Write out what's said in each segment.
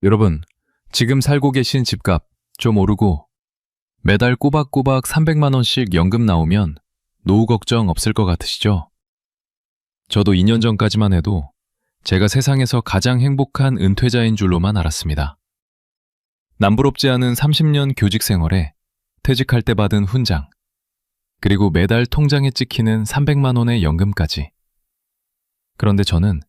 여러분, 지금 살고 계신 집값 좀 오르고 매달 꼬박꼬박 300만 원씩 연금 나오면 노후 걱정 없을 것 같으시죠? 저도 2년 전까지만 해도 제가 세상에서 가장 행복한 은퇴자인 줄로만 알았습니다. 남부럽지 않은 30년 교직 생활에 퇴직할 때 받은 훈장, 그리고 매달 통장에 찍히는 300만 원의 연금까지. 그런데 저는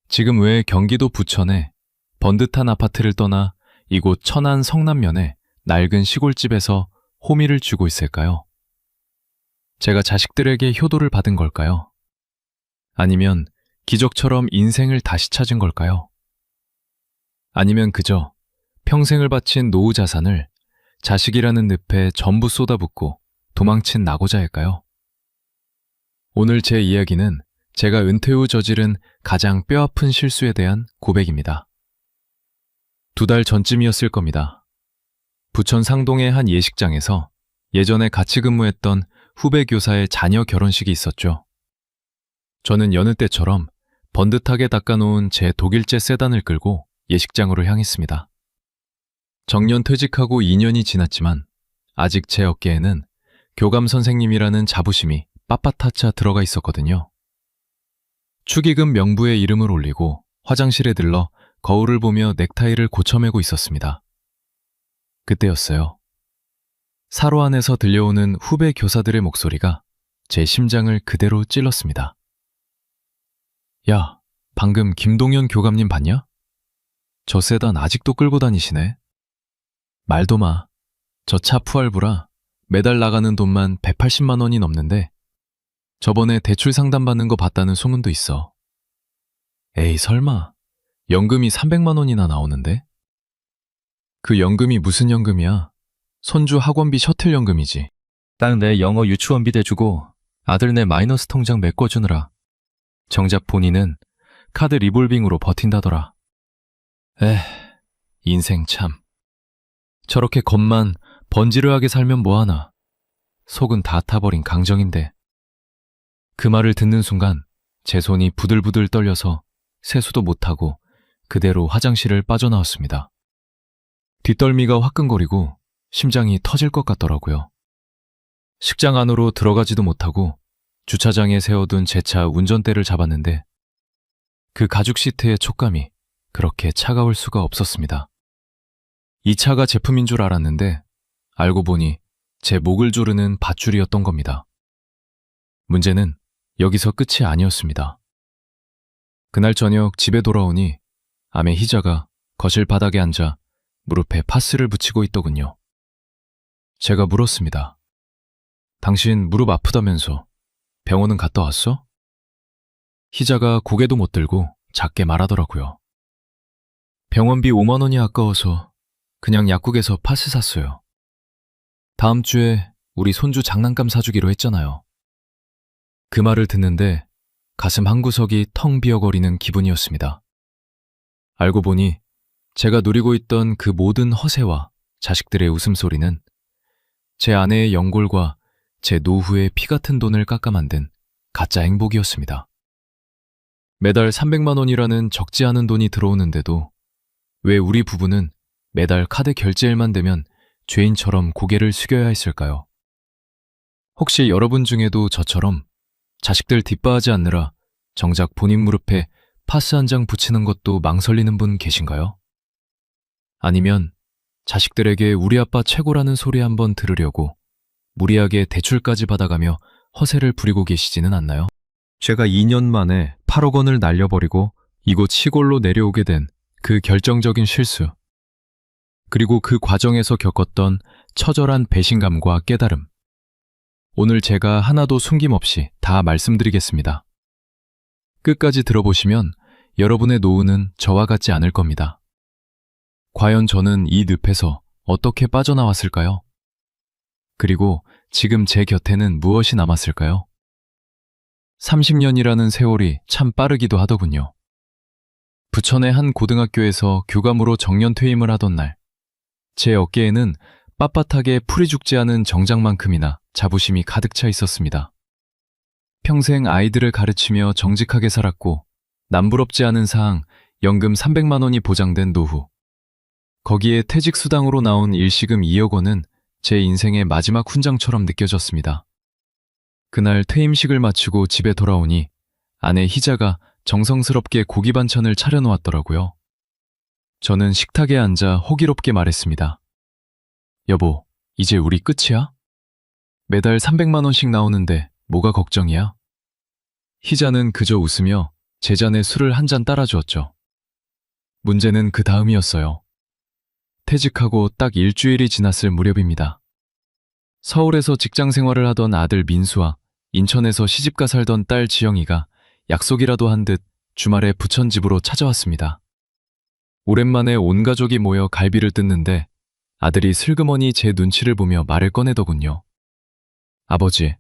지금 왜 경기도 부천에 번듯한 아파트를 떠나 이곳 천안 성남면의 낡은 시골집에서 호미를 쥐고 있을까요? 제가 자식들에게 효도를 받은 걸까요? 아니면 기적처럼 인생을 다시 찾은 걸까요? 아니면 그저 평생을 바친 노후 자산을 자식이라는 늪에 전부 쏟아붓고 도망친 낙오자일까요? 오늘 제 이야기는 제가 은퇴 후 저지른 가장 뼈아픈 실수에 대한 고백입니다. 2달 전쯤이었을 겁니다. 부천 상동의 한 예식장에서 예전에 같이 근무했던 후배 교사의 자녀 결혼식이 있었죠. 저는 여느 때처럼 번듯하게 닦아놓은 제 독일제 세단을 끌고 예식장으로 향했습니다. 정년 퇴직하고 2년이 지났지만 아직 제 어깨에는 교감 선생님이라는 자부심이 빳빳하차 들어가 있었거든요. 축의금 명부에 이름을 올리고 화장실에 들러 거울을 보며 넥타이를 고쳐매고 있었습니다. 그때였어요. 사로 안에서 들려오는 후배 교사들의 목소리가 제 심장을 그대로 찔렀습니다. 야, 방금 김동현 교감님 봤냐? 저 세단 아직도 끌고 다니시네. 말도 마. 저 차 푸알부라 매달 나가는 돈만 180만 원이 넘는데 저번에 대출 상담받는 거 봤다는 소문도 있어. 에이, 설마. 연금이 300만 원이나 나오는데? 그 연금이 무슨 연금이야? 손주 학원비 셔틀 연금이지. 딸 내 영어 유치원비 대주고 아들 내 마이너스 통장 메꿔주느라 정작 본인은 카드 리볼빙으로 버틴다더라. 인생 참. 저렇게 겉만 번지르하게 살면 뭐하나. 속은 다 타버린 강정인데. 그 말을 듣는 순간 제 손이 부들부들 떨려서 세수도 못하고 그대로 화장실을 빠져나왔습니다. 뒷덜미가 화끈거리고 심장이 터질 것 같더라고요. 식장 안으로 들어가지도 못하고 주차장에 세워둔 제 차 운전대를 잡았는데 그 가죽 시트의 촉감이 그렇게 차가울 수가 없었습니다. 이 차가 제품인 줄 알았는데 알고 보니 제 목을 조르는 밧줄이었던 겁니다. 문제는 여기서 끝이 아니었습니다. 그날 저녁 집에 돌아오니 아내 희자가 거실 바닥에 앉아 무릎에 파스를 붙이고 있더군요. 제가 물었습니다. 당신 무릎 아프다면서 병원은 갔다 왔어? 희자가 고개도 못 들고 작게 말하더라고요. 병원비 5만 원이 아까워서 그냥 약국에서 파스 샀어요. 다음 주에 우리 손주 장난감 사주기로 했잖아요. 그 말을 듣는데 가슴 한구석이 텅 비어거리는 기분이었습니다. 알고 보니 제가 누리고 있던 그 모든 허세와 자식들의 웃음소리는 제 아내의 연골과 제 노후의 피 같은 돈을 깎아 만든 가짜 행복이었습니다. 매달 300만 원이라는 적지 않은 돈이 들어오는데도 왜 우리 부부는 매달 카드 결제일만 되면 죄인처럼 고개를 숙여야 했을까요? 혹시 여러분 중에도 저처럼 자식들 뒷바하지 않느라 정작 본인 무릎에 파스 한 장 붙이는 것도 망설이는 분 계신가요? 아니면 자식들에게 우리 아빠 최고라는 소리 한번 들으려고 무리하게 대출까지 받아가며 허세를 부리고 계시지는 않나요? 제가 2년 만에 8억 원을 날려버리고 이곳 시골로 내려오게 된 그 결정적인 실수, 그리고 그 과정에서 겪었던 처절한 배신감과 깨달음. 오늘 제가 하나도 숨김없이 다 말씀드리겠습니다. 끝까지 들어보시면 여러분의 노후는 저와 같지 않을 겁니다. 과연 저는 이 늪에서 어떻게 빠져나왔을까요? 그리고 지금 제 곁에는 무엇이 남았을까요? 30년이라는 세월이 참 빠르기도 하더군요. 부천의 한 고등학교에서 교감으로 정년 퇴임을 하던 날, 제 어깨에는 빳빳하게 풀이 죽지 않은 정장만큼이나 자부심이 가득 차 있었습니다. 평생 아이들을 가르치며 정직하게 살았고 남부럽지 않은 사항 연금 300만 원이 보장된 노후. 거기에 퇴직수당으로 나온 일시금 2억 원은 제 인생의 마지막 훈장처럼 느껴졌습니다. 그날 퇴임식을 마치고 집에 돌아오니 아내 희자가 정성스럽게 고기 반찬을 차려놓았더라고요. 저는 식탁에 앉아 호기롭게 말했습니다. 여보, 이제 우리 끝이야? 매달 300만 원씩 나오는데 뭐가 걱정이야? 희자는 그저 웃으며 제 잔에 술을 한 잔 따라주었죠. 문제는 그 다음이었어요. 퇴직하고 딱 일주일이 지났을 무렵입니다. 서울에서 직장 생활을 하던 아들 민수와 인천에서 시집가 살던 딸 지영이가 약속이라도 한 듯 주말에 부천 집으로 찾아왔습니다. 오랜만에 온 가족이 모여 갈비를 뜯는데 아들이 슬그머니 제 눈치를 보며 말을 꺼내더군요. 아버지,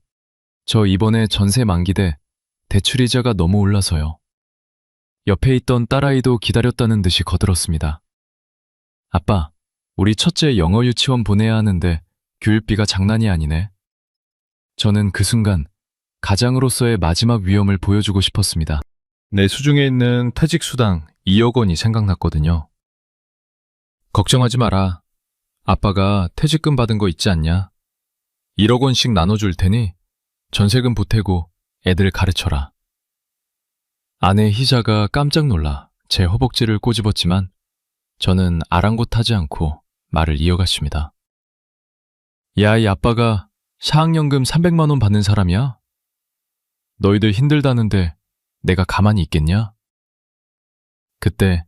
저 이번에 전세 만기돼 대출이자가 너무 올라서요. 옆에 있던 딸아이도 기다렸다는 듯이 거들었습니다. 아빠, 우리 첫째 영어 유치원 보내야 하는데 교육비가 장난이 아니네. 저는 그 순간 가장으로서의 마지막 위험을 보여주고 싶었습니다. 내 수중에 있는 퇴직수당 2억 원이 생각났거든요. 걱정하지 마라. 아빠가 퇴직금 받은 거 있지 않냐? 1억 원씩 나눠줄 테니 전세금 보태고 애들 가르쳐라. 아내 희자가 깜짝 놀라 제 허벅지를 꼬집었지만 저는 아랑곳하지 않고 말을 이어갔습니다. 야, 이 아빠가 사학연금 300만 원 받는 사람이야? 너희들 힘들다는데 내가 가만히 있겠냐? 그때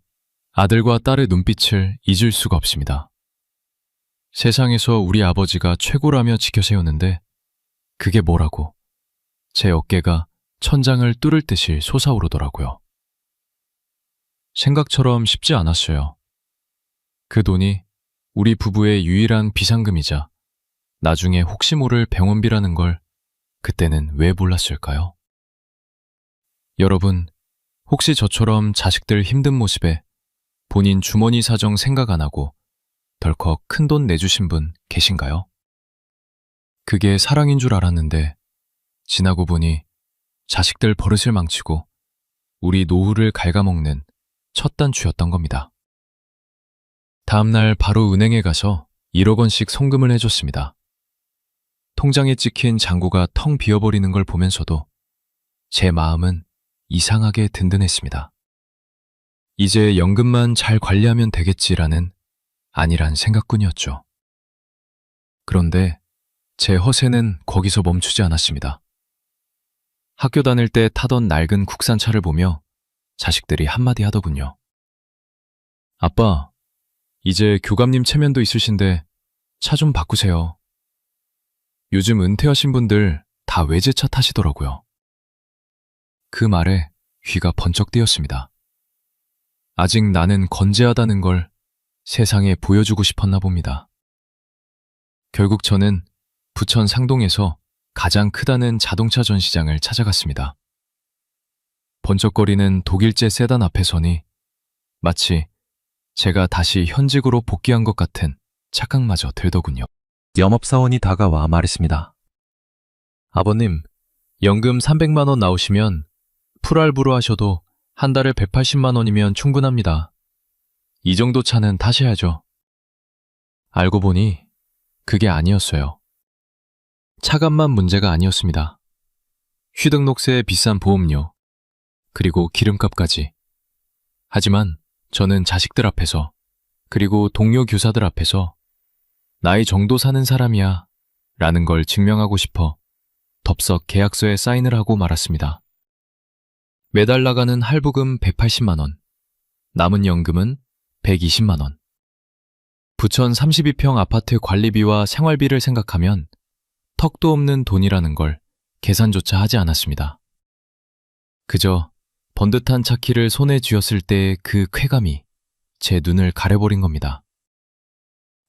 아들과 딸의 눈빛을 잊을 수가 없습니다. 세상에서 우리 아버지가 최고라며 지켜세우는데 그게 뭐라고 제 어깨가 천장을 뚫을 듯이 솟아오르더라고요. 생각처럼 쉽지 않았어요. 그 돈이 우리 부부의 유일한 비상금이자 나중에 혹시 모를 병원비라는 걸 그때는 왜 몰랐을까요? 여러분, 혹시 저처럼 자식들 힘든 모습에 본인 주머니 사정 생각 안 하고 덜컥 큰 돈 내주신 분 계신가요? 그게 사랑인 줄 알았는데 지나고 보니 자식들 버릇을 망치고 우리 노후를 갉아먹는 첫 단추였던 겁니다. 다음날 바로 은행에 가서 1억 원씩 송금을 해줬습니다. 통장에 찍힌 잔고가 텅 비어버리는 걸 보면서도 제 마음은 이상하게 든든했습니다. 이제 연금만 잘 관리하면 되겠지라는 안일한 생각뿐이었죠. 그런데 제 허세는 거기서 멈추지 않았습니다. 학교 다닐 때 타던 낡은 국산차를 보며 자식들이 한마디 하더군요. 아빠, 이제 교감님 체면도 있으신데 차 좀 바꾸세요. 요즘 은퇴하신 분들 다 외제차 타시더라고요. 그 말에 귀가 번쩍 뜨였습니다. 아직 나는 건재하다는 걸 세상에 보여주고 싶었나 봅니다. 결국 저는 부천 상동에서 가장 크다는 자동차 전시장을 찾아갔습니다. 번쩍거리는 독일제 세단 앞에 서니 마치 제가 다시 현직으로 복귀한 것 같은 착각마저 들더군요. 영업사원이 다가와 말했습니다. 아버님, 연금 300만 원 나오시면 풀할부로 하셔도 한 달에 180만 원이면 충분합니다. 이 정도 차는 타셔야죠. 알고 보니 그게 아니었어요. 차값만 문제가 아니었습니다. 취등록세 비싼 보험료, 그리고 기름값까지. 하지만 저는 자식들 앞에서, 그리고 동료 교사들 앞에서 나이 정도 사는 사람이야 라는 걸 증명하고 싶어 덥석 계약서에 사인을 하고 말았습니다. 매달 나가는 할부금 180만 원, 남은 연금은 120만 원. 부천 32평 아파트 관리비와 생활비를 생각하면 턱도 없는 돈이라는 걸 계산조차 하지 않았습니다. 그저 번듯한 차키를 손에 쥐었을 때의 그 쾌감이 제 눈을 가려버린 겁니다.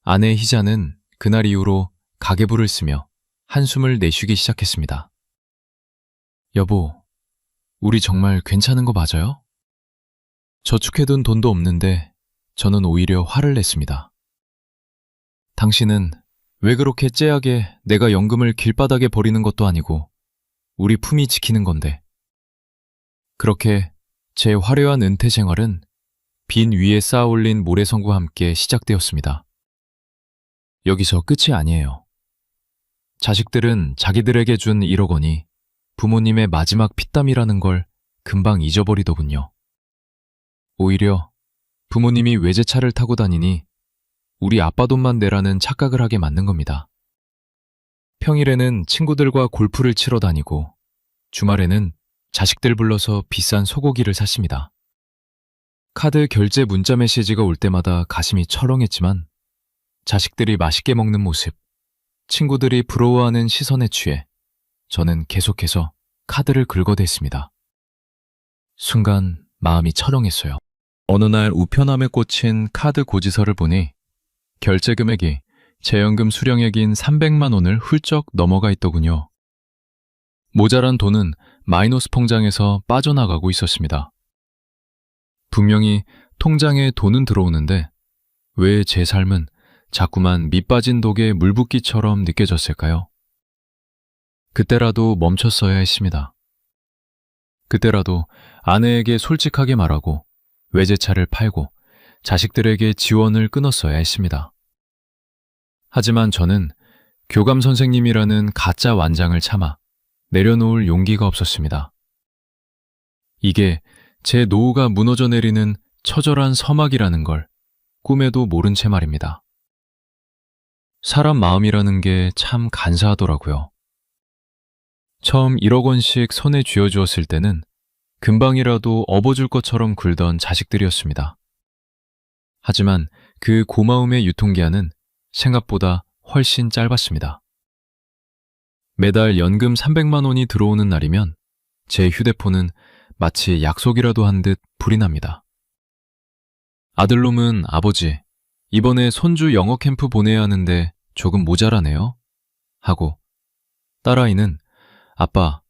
아내 희자는 그날 이후로 가계부를 쓰며 한숨을 내쉬기 시작했습니다. 여보, 우리 정말 괜찮은 거 맞아요? 저축해둔 돈도 없는데 저는 오히려 화를 냈습니다. 당신은 왜 그렇게 째하게 내가 연금을 길바닥에 버리는 것도 아니고 우리 품위 지키는 건데. 그렇게 제 화려한 은퇴 생활은 빈 위에 쌓아 올린 모래성과 함께 시작되었습니다. 여기서 끝이 아니에요. 자식들은 자기들에게 준 1억 원이 부모님의 마지막 피땀이라는 걸 금방 잊어버리더군요. 오히려 부모님이 외제차를 타고 다니니 우리 아빠 돈만 내라는 착각을 하게 만든 겁니다. 평일에는 친구들과 골프를 치러 다니고 주말에는 자식들 불러서 비싼 소고기를 샀습니다. 카드 결제 문자 메시지가 올 때마다 가슴이 철렁했지만 자식들이 맛있게 먹는 모습, 친구들이 부러워하는 시선에 취해 저는 계속해서 카드를 긁어댔습니다. 순간 마음이 철렁했어요. 어느 날 우편함에 꽂힌 카드 고지서를 보니 결제 금액이 제 연금 수령액인 300만 원을 훌쩍 넘어가 있더군요. 모자란 돈은 마이너스 통장에서 빠져나가고 있었습니다. 분명히 통장에 돈은 들어오는데 왜 제 삶은 자꾸만 밑빠진 독에 물 붓기처럼 느껴졌을까요? 그때라도 멈췄어야 했습니다. 그때라도 아내에게 솔직하게 말하고 외제차를 팔고 자식들에게 지원을 끊었어야 했습니다. 하지만 저는 교감 선생님이라는 가짜 완장을 참아 내려놓을 용기가 없었습니다. 이게 제 노후가 무너져 내리는 처절한 서막이라는 걸 꿈에도 모른 채 말입니다. 사람 마음이라는 게 참 간사하더라고요. 처음 1억 원씩 손에 쥐어주었을 때는 금방이라도 업어줄 것처럼 굴던 자식들이었습니다. 하지만 그 고마움의 유통기한은 생각보다 훨씬 짧았습니다. 매달 연금 300만 원이 들어오는 날이면 제 휴대폰은 마치 약속이라도 한 듯 불이 납니다. 아들놈은 아버지, 이번에 손주 영어 캠프 보내야 하는데 조금 모자라네요. 하고 딸아이는 아빠,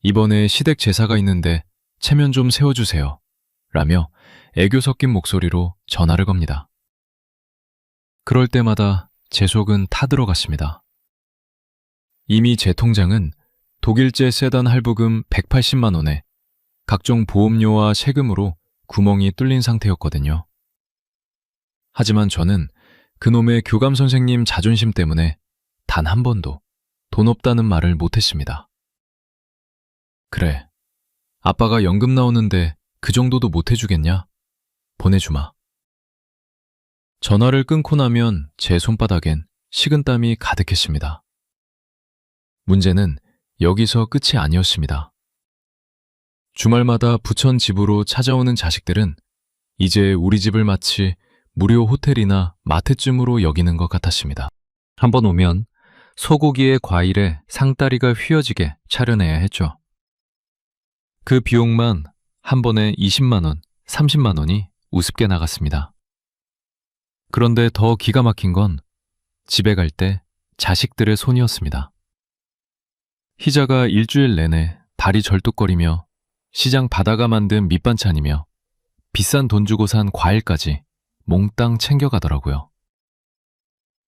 이번에 시댁 제사가 있는데 체면 좀 세워주세요. 라며 애교 섞인 목소리로 전화를 겁니다. 그럴 때마다 제 속은 타들어갔습니다. 이미 제 통장은 독일제 세단 할부금 180만 원에 각종 보험료와 세금으로 구멍이 뚫린 상태였거든요. 하지만 저는 그놈의 교감 선생님 자존심 때문에 단 한 번도 돈 없다는 말을 못했습니다. 그래, 아빠가 연금 나오는데 그 정도도 못해주겠냐? 보내주마. 전화를 끊고 나면 제 손바닥엔 식은땀이 가득했습니다. 문제는 여기서 끝이 아니었습니다. 주말마다 부천 집으로 찾아오는 자식들은 이제 우리 집을 마치 무료 호텔이나 마트쯤으로 여기는 것 같았습니다. 한번 오면 소고기에 과일에 상다리가 휘어지게 차려내야 했죠. 그 비용만 한 번에 20만 원, 30만 원이 우습게 나갔습니다. 그런데 더 기가 막힌 건 집에 갈 때 자식들의 손이었습니다. 희자가 일주일 내내 다리 절뚝거리며 시장 바다가 만든 밑반찬이며 비싼 돈 주고 산 과일까지 몽땅 챙겨가더라고요.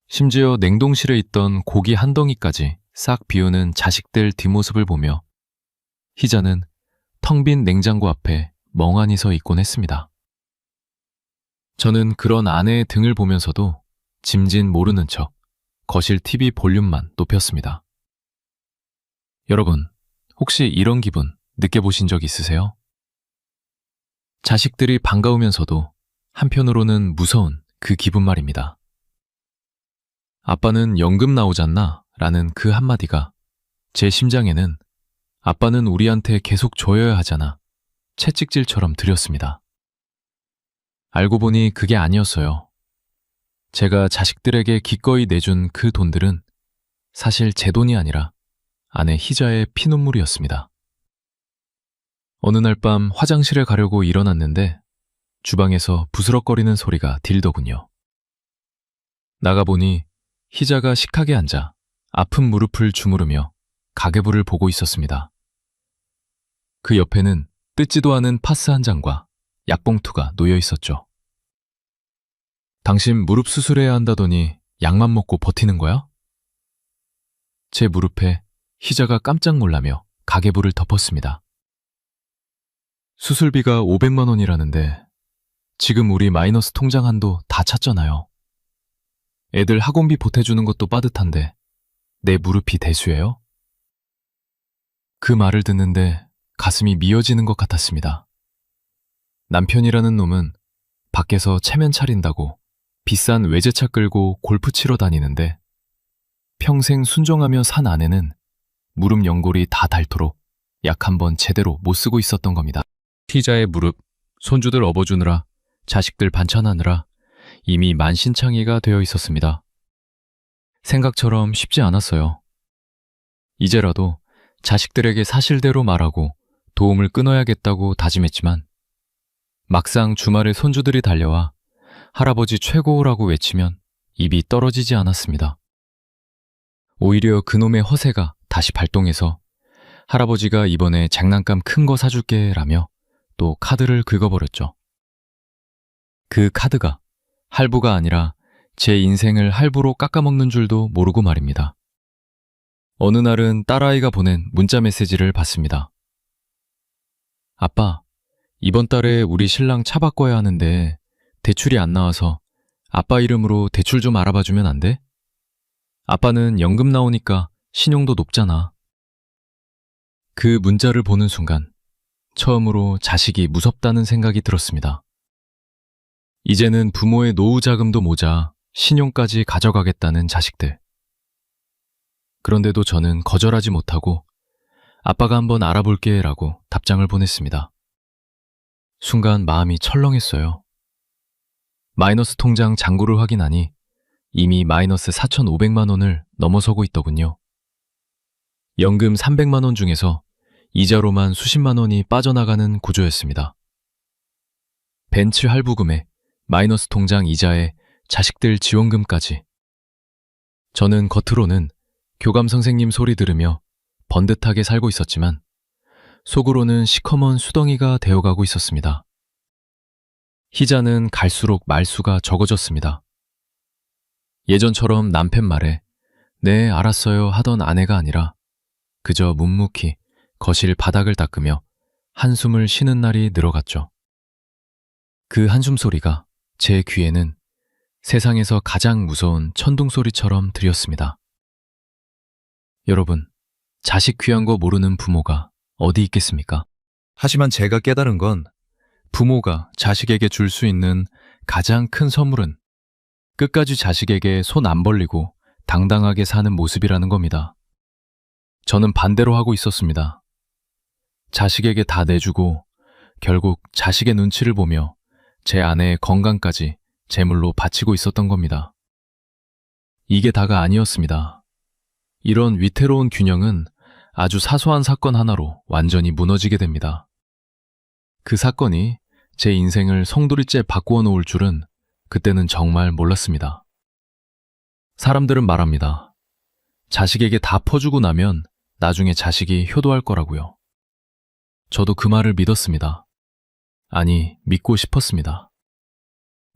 심지어 냉동실에 있던 고기 한 덩이까지 싹 비우는 자식들 뒷모습을 보며 희자는 텅 빈 냉장고 앞에 멍하니 서 있곤 했습니다. 저는 그런 아내의 등을 보면서도 짐진 모르는 척 거실 TV 볼륨만 높였습니다. 여러분, 혹시 이런 기분 느껴보신 적 있으세요? 자식들이 반가우면서도 한편으로는 무서운 그 기분 말입니다. 아빠는 연금 나오잖나 라는 그 한마디가 제 심장에는 아빠는 우리한테 계속 줘야 하잖아 채찍질처럼 들였습니다. 알고 보니 그게 아니었어요. 제가 자식들에게 기꺼이 내준 그 돈들은 사실 제 돈이 아니라 아내 희자의 피눈물이었습니다. 어느 날 밤 화장실에 가려고 일어났는데 주방에서 부스럭거리는 소리가 들더군요. 나가보니 희자가 식탁에 앉아 아픈 무릎을 주무르며 가계부를 보고 있었습니다. 그 옆에는 뜯지도 않은 파스 한 장과 약봉투가 놓여 있었죠. 당신 무릎 수술해야 한다더니 약만 먹고 버티는 거야? 제 무릎에 희자가 깜짝 놀라며 가계부를 덮었습니다. 수술비가 500만 원이라는데 지금 우리 마이너스 통장 한도 다 찼잖아요. 애들 학원비 보태주는 것도 빠듯한데 내 무릎이 대수예요? 그 말을 듣는데 가슴이 미어지는 것 같았습니다. 남편이라는 놈은 밖에서 체면 차린다고 비싼 외제차 끌고 골프 치러 다니는데 평생 순종하며 산 아내는 무릎 연골이 다 닳도록 약 한 번 제대로 못 쓰고 있었던 겁니다. 피자의 무릎, 손주들 업어주느라 자식들 반찬하느라 이미 만신창이가 되어 있었습니다. 생각처럼 쉽지 않았어요. 이제라도 자식들에게 사실대로 말하고 도움을 끊어야겠다고 다짐했지만 막상 주말에 손주들이 달려와 할아버지 최고라고 외치면 입이 떨어지지 않았습니다. 오히려 그놈의 허세가 다시 발동해서 할아버지가 이번에 장난감 큰 거 사줄게 라며 또 카드를 긁어버렸죠. 그 카드가 할부가 아니라 제 인생을 할부로 깎아먹는 줄도 모르고 말입니다. 어느 날은 딸아이가 보낸 문자 메시지를 봤습니다. 아빠, 이번 달에 우리 신랑 차 바꿔야 하는데 대출이 안 나와서 아빠 이름으로 대출 좀 알아봐주면 안 돼? 아빠는 연금 나오니까 신용도 높잖아. 그 문자를 보는 순간 처음으로 자식이 무섭다는 생각이 들었습니다. 이제는 부모의 노후 자금도 모자 신용까지 가져가겠다는 자식들. 그런데도 저는 거절하지 못하고 아빠가 한번 알아볼게 라고 답장을 보냈습니다. 순간 마음이 철렁했어요. 마이너스 통장 잔고를 확인하니 이미 마이너스 4,500만 원을 넘어서고 있더군요. 연금 300만 원 중에서 이자로만 수십만 원이 빠져나가는 구조였습니다. 벤츠 할부금에 마이너스 통장 이자에 자식들 지원금까지. 저는 겉으로는 교감 선생님 소리 들으며 번듯하게 살고 있었지만 속으로는 시커먼 수덩이가 되어가고 있었습니다. 희자는 갈수록 말수가 적어졌습니다. 예전처럼 남편 말에 네 알았어요 하던 아내가 아니라 그저 묵묵히 거실 바닥을 닦으며 한숨을 쉬는 날이 늘어갔죠. 그 한숨 소리가 제 귀에는 세상에서 가장 무서운 천둥 소리처럼 들렸습니다. 여러분, 자식 귀한 거 모르는 부모가 어디 있겠습니까? 하지만 제가 깨달은 건 부모가 자식에게 줄 수 있는 가장 큰 선물은 끝까지 자식에게 손 안 벌리고 당당하게 사는 모습이라는 겁니다. 저는 반대로 하고 있었습니다. 자식에게 다 내주고 결국 자식의 눈치를 보며 제 아내의 건강까지 제물로 바치고 있었던 겁니다. 이게 다가 아니었습니다. 이런 위태로운 균형은 아주 사소한 사건 하나로 완전히 무너지게 됩니다. 그 사건이 제 인생을 송두리째 바꾸어 놓을 줄은 그때는 정말 몰랐습니다. 사람들은 말합니다. 자식에게 다 퍼주고 나면 나중에 자식이 효도할 거라고요. 저도 그 말을 믿었습니다. 아니, 믿고 싶었습니다.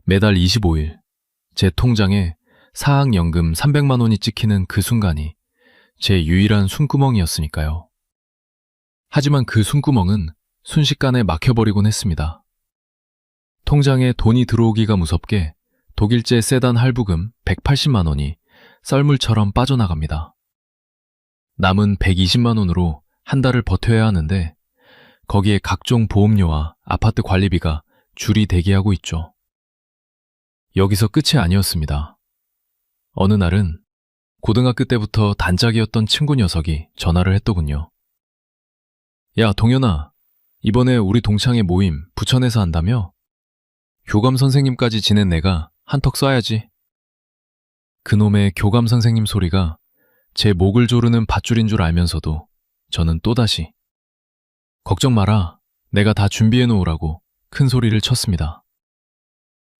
매달 25일 제 통장에 사학연금 300만 원이 찍히는 그 순간이 제 유일한 숨구멍이었으니까요. 하지만 그 숨구멍은 순식간에 막혀버리곤 했습니다. 통장에 돈이 들어오기가 무섭게 독일제 세단 할부금 180만 원이 썰물처럼 빠져나갑니다. 남은 120만 원으로 한 달을 버텨야 하는데 거기에 각종 보험료와 아파트 관리비가 줄이 대기하고 있죠. 여기서 끝이 아니었습니다. 어느 날은 고등학교 때부터 단짝이었던 친구 녀석이 전화를 했더군요. 야, 동현아, 이번에 우리 동창회 모임 부천에서 한다며? 교감 선생님까지 지낸 내가 한턱 쏴야지. 그놈의 교감 선생님 소리가 제 목을 조르는 밧줄인 줄 알면서도 저는 또다시 걱정 마라, 내가 다 준비해 놓으라고 큰 소리를 쳤습니다.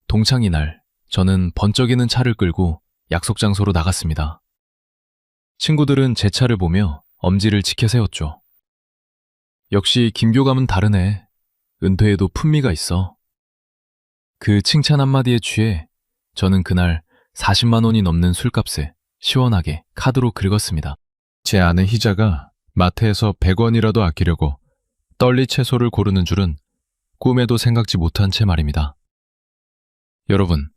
동창회 날 저는 번쩍이는 차를 끌고 약속 장소로 나갔습니다. 친구들은 제 차를 보며 엄지를 치켜세웠죠. 역시 김교감은 다르네. 은퇴에도 품위가 있어. 그 칭찬 한마디에 취해 저는 그날 40만 원이 넘는 술값에 시원하게 카드로 긁었습니다. 제 아내 희자가 마트에서 100원이라도 아끼려고 떨리 채소를 고르는 줄은 꿈에도 생각지 못한 채 말입니다. 여러분,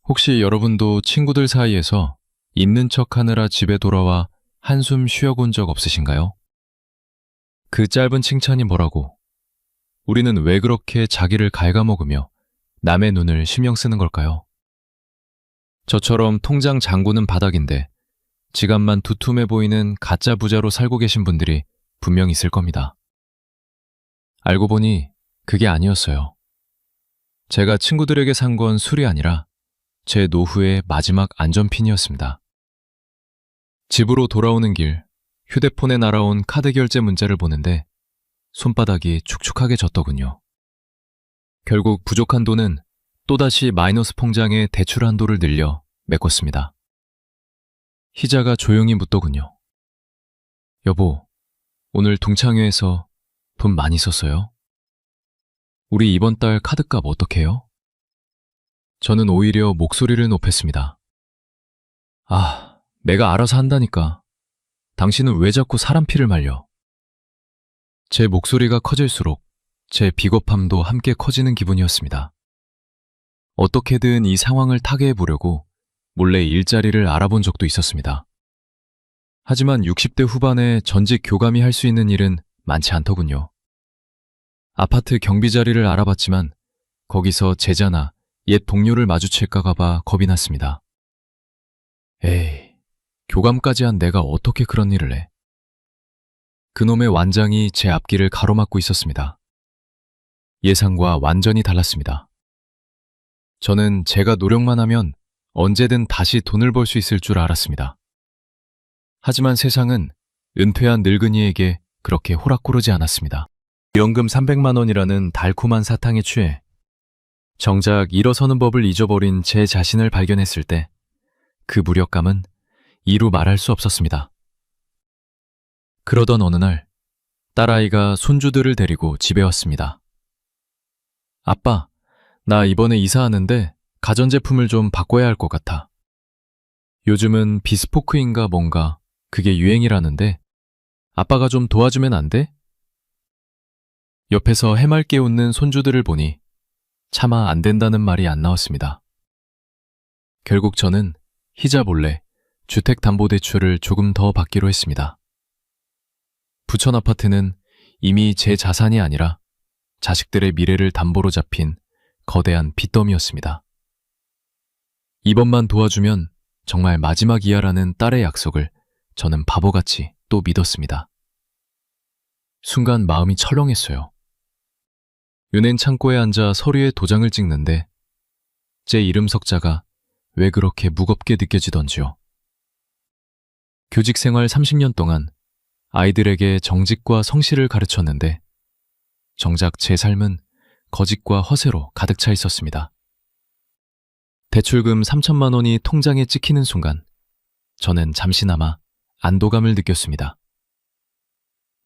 혹시 여러분도 친구들 사이에서 있는 척 하느라 집에 돌아와 한숨 쉬어본 적 없으신가요? 그 짧은 칭찬이 뭐라고? 우리는 왜 그렇게 자기를 갉아먹으며 남의 눈을 신경 쓰는 걸까요? 저처럼 통장 잔고는 바닥인데 지갑만 두툼해 보이는 가짜 부자로 살고 계신 분들이 분명 있을 겁니다. 알고 보니 그게 아니었어요. 제가 친구들에게 산 건 술이 아니라 제 노후의 마지막 안전핀이었습니다. 집으로 돌아오는 길, 휴대폰에 날아온 카드 결제 문자를 보는데 손바닥이 축축하게 졌더군요. 결국 부족한 돈은 또다시 마이너스 통장에 대출 한도를 늘려 메꿨습니다. 희자가 조용히 묻더군요. 여보, 오늘 동창회에서 돈 많이 썼어요? 우리 이번 달 카드값 어떡해요? 저는 오히려 목소리를 높였습니다. 아, 내가 알아서 한다니까. 당신은 왜 자꾸 사람 피를 말려? 제 목소리가 커질수록 제 비겁함도 함께 커지는 기분이었습니다. 어떻게든 이 상황을 타개해 보려고 몰래 일자리를 알아본 적도 있었습니다. 하지만 60대 후반에 전직 교감이 할 수 있는 일은 많지 않더군요. 아파트 경비 자리를 알아봤지만 거기서 제자나 옛 동료를 마주칠까 봐 겁이 났습니다. 에이, 교감까지 한 내가 어떻게 그런 일을 해? 그놈의 완장이 제 앞길을 가로막고 있었습니다. 예상과 완전히 달랐습니다. 저는 제가 노력만 하면 언제든 다시 돈을 벌 수 있을 줄 알았습니다. 하지만 세상은 은퇴한 늙은이에게 그렇게 호락호르지 않았습니다. 연금 300만 원이라는 달콤한 사탕에 취해 정작 일어서는 법을 잊어버린 제 자신을 발견했을 때 그 무력감은 이루 말할 수 없었습니다. 그러던 어느 날 딸아이가 손주들을 데리고 집에 왔습니다. 아빠, 나 이번에 이사하는데 가전제품을 좀 바꿔야 할 것 같아. 요즘은 비스포크인가 뭔가 그게 유행이라는데 아빠가 좀 도와주면 안 돼? 옆에서 해맑게 웃는 손주들을 보니 차마 안 된다는 말이 안 나왔습니다. 결국 저는 희자 몰래 주택담보대출을 조금 더 받기로 했습니다. 부천 아파트는 이미 제 자산이 아니라 자식들의 미래를 담보로 잡힌 거대한 빚더미였습니다. 이번만 도와주면 정말 마지막이야라는 딸의 약속을 저는 바보같이 또 믿었습니다. 순간 마음이 철렁했어요. 은행 창고에 앉아 서류에 도장을 찍는데 제 이름 석자가 왜 그렇게 무겁게 느껴지던지요. 교직 생활 30년 동안 아이들에게 정직과 성실을 가르쳤는데 정작 제 삶은 거짓과 허세로 가득 차 있었습니다. 대출금 3천만 원이 통장에 찍히는 순간 저는 잠시나마 안도감을 느꼈습니다.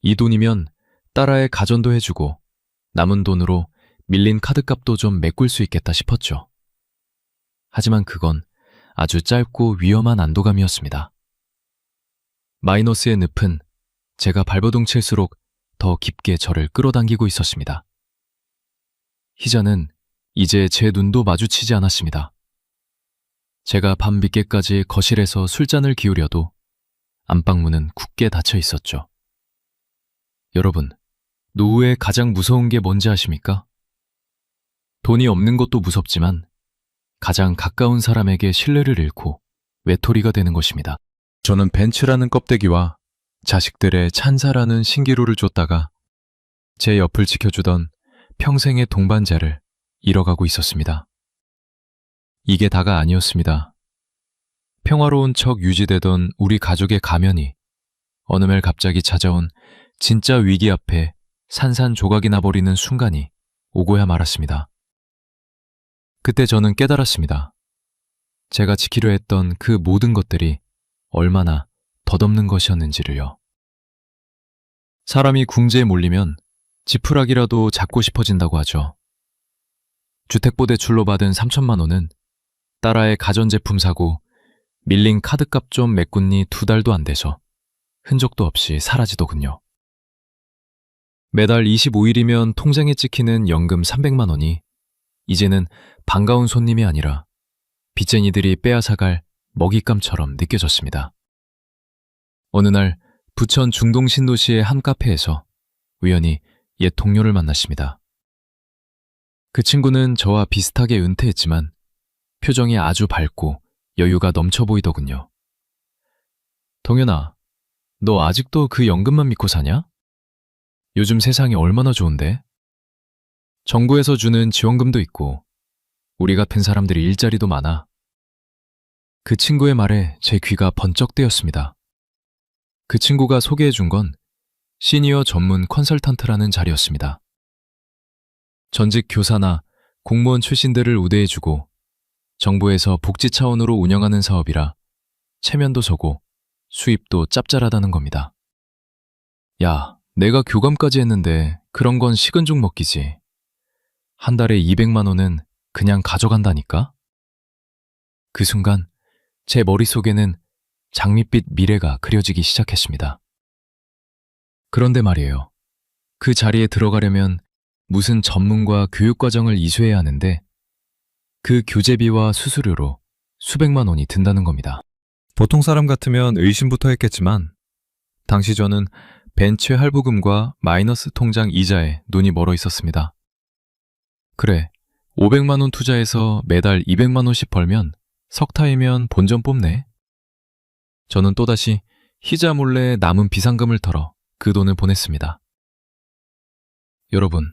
이 돈이면 딸아의 가전도 해주고 남은 돈으로 밀린 카드값도 좀 메꿀 수 있겠다 싶었죠. 하지만 그건 아주 짧고 위험한 안도감이었습니다. 마이너스의 늪은 제가 발버둥 칠수록 더 깊게 저를 끌어당기고 있었습니다. 희자는 이제 제 눈도 마주치지 않았습니다. 제가 밤 늦게까지 거실에서 술잔을 기울여도 안방문은 굳게 닫혀 있었죠. 여러분, 노후의 가장 무서운 게 뭔지 아십니까? 돈이 없는 것도 무섭지만 가장 가까운 사람에게 신뢰를 잃고 외톨이가 되는 것입니다. 저는 벤츠라는 껍데기와 자식들의 찬사라는 신기루를 줬다가 제 옆을 지켜주던 평생의 동반자를 잃어가고 있었습니다. 이게 다가 아니었습니다. 평화로운 척 유지되던 우리 가족의 가면이 어느 날 갑자기 찾아온 진짜 위기 앞에 산산조각이 나버리는 순간이 오고야 말았습니다. 그때 저는 깨달았습니다. 제가 지키려 했던 그 모든 것들이 얼마나 덧없는 것이었는지를요. 사람이 궁지에 몰리면 지푸라기라도 잡고 싶어진다고 하죠. 주택보대출로 받은 3천만 원은 딸아의 가전제품 사고 밀린 카드값 좀 메꾼니 2달도 안 돼서 흔적도 없이 사라지더군요. 매달 25일이면 통장에 찍히는 연금 300만 원이 이제는 반가운 손님이 아니라 빚쟁이들이 빼앗아갈 먹잇감처럼 느껴졌습니다. 어느 날 부천 중동 신도시의 한 카페에서 우연히 옛 동료를 만났습니다. 그 친구는 저와 비슷하게 은퇴했지만 표정이 아주 밝고 여유가 넘쳐 보이더군요. 동현아, 너 아직도 그 연금만 믿고 사냐? 요즘 세상이 얼마나 좋은데? 정부에서 주는 지원금도 있고 우리 같은 사람들이 일자리도 많아. 그 친구의 말에 제 귀가 번쩍 뜨였습니다. 그 친구가 소개해 준 건 시니어 전문 컨설턴트라는 자리였습니다. 전직 교사나 공무원 출신들을 우대해주고 정부에서 복지 차원으로 운영하는 사업이라 체면도 서고 수입도 짭짤하다는 겁니다. 야, 내가 교감까지 했는데 그런 건 식은 죽 먹기지. 한 달에 200만 원은 그냥 가져간다니까? 그 순간 제 머릿속에는 장밋빛 미래가 그려지기 시작했습니다. 그런데 말이에요. 그 자리에 들어가려면 무슨 전문과 교육과정을 이수해야 하는데 그 교재비와 수수료로 수백만 원이 든다는 겁니다. 보통 사람 같으면 의심부터 했겠지만 당시 저는 벤처 할부금과 마이너스 통장 이자에 눈이 멀어 있었습니다. 그래, 500만 원 투자해서 매달 200만 원씩 벌면 석 타이면 본전 뽑네. 저는 또다시 희자 몰래 남은 비상금을 털어 그 돈을 보냈습니다. 여러분,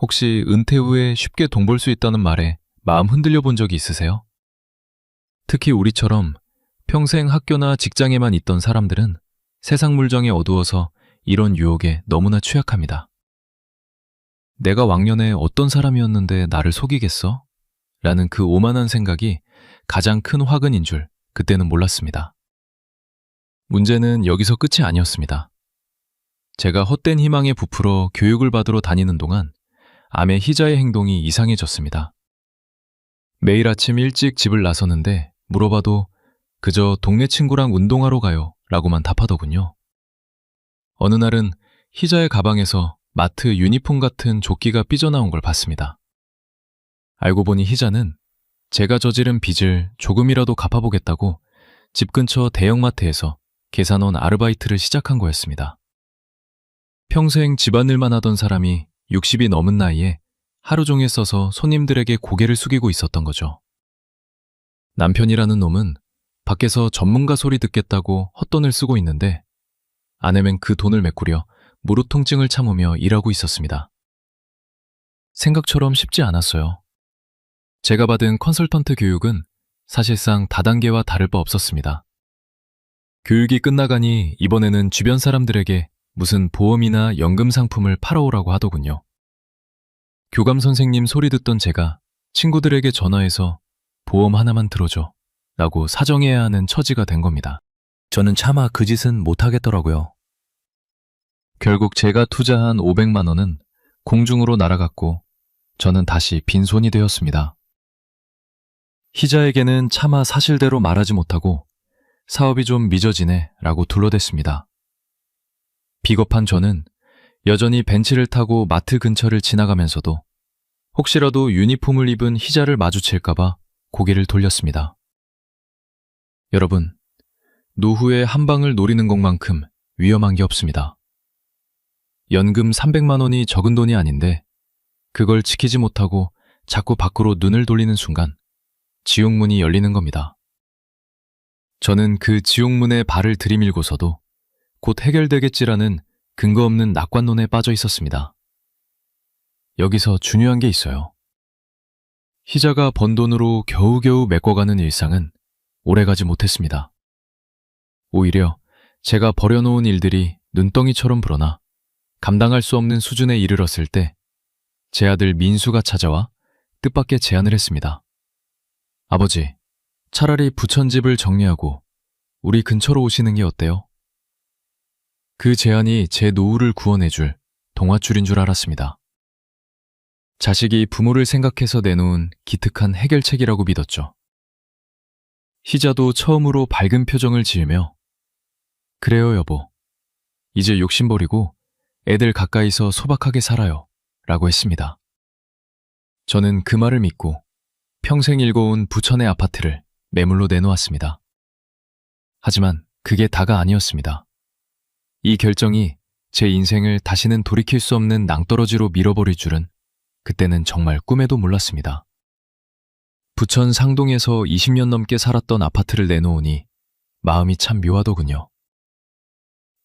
혹시 은퇴 후에 쉽게 돈 벌 수 있다는 말에 마음 흔들려 본 적이 있으세요? 특히 우리처럼 평생 학교나 직장에만 있던 사람들은 세상 물정이 어두워서 이런 유혹에 너무나 취약합니다. 내가 왕년에 어떤 사람이었는데 나를 속이겠어? 라는 그 오만한 생각이 가장 큰 화근인 줄 그때는 몰랐습니다. 문제는 여기서 끝이 아니었습니다. 제가 헛된 희망에 부풀어 교육을 받으러 다니는 동안 아내 희자의 행동이 이상해졌습니다. 매일 아침 일찍 집을 나서는데 물어봐도 그저 동네 친구랑 운동하러 가요 라고만 답하더군요. 어느 날은 희자의 가방에서 마트 유니폼 같은 조끼가 삐져나온 걸 봤습니다. 알고 보니 희자는 제가 저지른 빚을 조금이라도 갚아보겠다고 집 근처 대형마트에서 계산원 아르바이트를 시작한 거였습니다. 평생 집안일만 하던 사람이 60이 넘은 나이에 하루 종일 써서 손님들에게 고개를 숙이고 있었던 거죠. 남편이라는 놈은 밖에서 전문가 소리 듣겠다고 헛돈을 쓰고 있는데 아내는 그 돈을 메꾸려 무릎 통증을 참으며 일하고 있었습니다. 생각처럼 쉽지 않았어요. 제가 받은 컨설턴트 교육은 사실상 다단계와 다를 바 없었습니다. 교육이 끝나가니 이번에는 주변 사람들에게 무슨 보험이나 연금 상품을 팔아오라고 하더군요. 교감 선생님 소리 듣던 제가 친구들에게 전화해서 보험 하나만 들어줘 라고 사정해야 하는 처지가 된 겁니다. 저는 차마 그 짓은 못하겠더라고요. 결국 제가 투자한 500만 원은 공중으로 날아갔고 저는 다시 빈손이 되었습니다. 희자에게는 차마 사실대로 말하지 못하고 사업이 좀 미져지네 라고 둘러댔습니다. 비겁한 저는 여전히 벤츠를 타고 마트 근처를 지나가면서도 혹시라도 유니폼을 입은 희자를 마주칠까봐 고개를 돌렸습니다. 여러분, 노후의 한 방을 노리는 것만큼 위험한 게 없습니다. 연금 300만 원이 적은 돈이 아닌데 그걸 지키지 못하고 자꾸 밖으로 눈을 돌리는 순간 지옥문이 열리는 겁니다. 저는 그 지옥문에 발을 들이밀고서도 곧 해결되겠지라는 근거 없는 낙관론에 빠져 있었습니다. 여기서 중요한 게 있어요. 희자가 번 돈으로 겨우겨우 메꿔가는 일상은 오래가지 못했습니다. 오히려 제가 버려놓은 일들이 눈덩이처럼 불어나 감당할 수 없는 수준에 이르렀을 때 제 아들 민수가 찾아와 뜻밖의 제안을 했습니다. 아버지, 차라리 부천집을 정리하고 우리 근처로 오시는 게 어때요? 그 제안이 제 노후를 구원해줄 동화줄인 줄 알았습니다. 자식이 부모를 생각해서 내놓은 기특한 해결책이라고 믿었죠. 희자도 처음으로 밝은 표정을 지으며 그래요 여보, 이제 욕심 버리고 애들 가까이서 소박하게 살아요 라고 했습니다. 저는 그 말을 믿고 평생 일궈온 부천의 아파트를 매물로 내놓았습니다. 하지만 그게 다가 아니었습니다. 이 결정이 제 인생을 다시는 돌이킬 수 없는 낭떠러지로 밀어버릴 줄은 그때는 정말 꿈에도 몰랐습니다. 부천 상동에서 20년 넘게 살았던 아파트를 내놓으니 마음이 참 묘하더군요.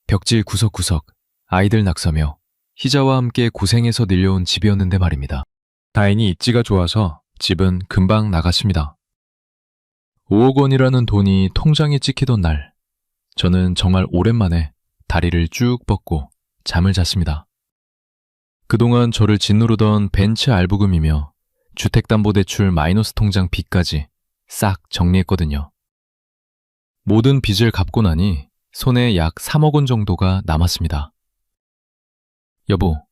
벽지 구석구석 아이들 낙서며 희자와 함께 고생해서 늘려온 집이었는데 말입니다. 다행히 입지가 좋아서 집은 금방 나갔습니다. 5억 원이라는 돈이 통장에 찍히던 날, 저는 정말 오랜만에 다리를 쭉 뻗고 잠을 잤습니다. 그동안 저를 짓누르던 벤츠 알부금이며 주택담보대출 마이너스 통장 빚까지 싹 정리했거든요. 모든 빚을 갚고 나니 손에 약 3억 원 정도가 남았습니다. 여보,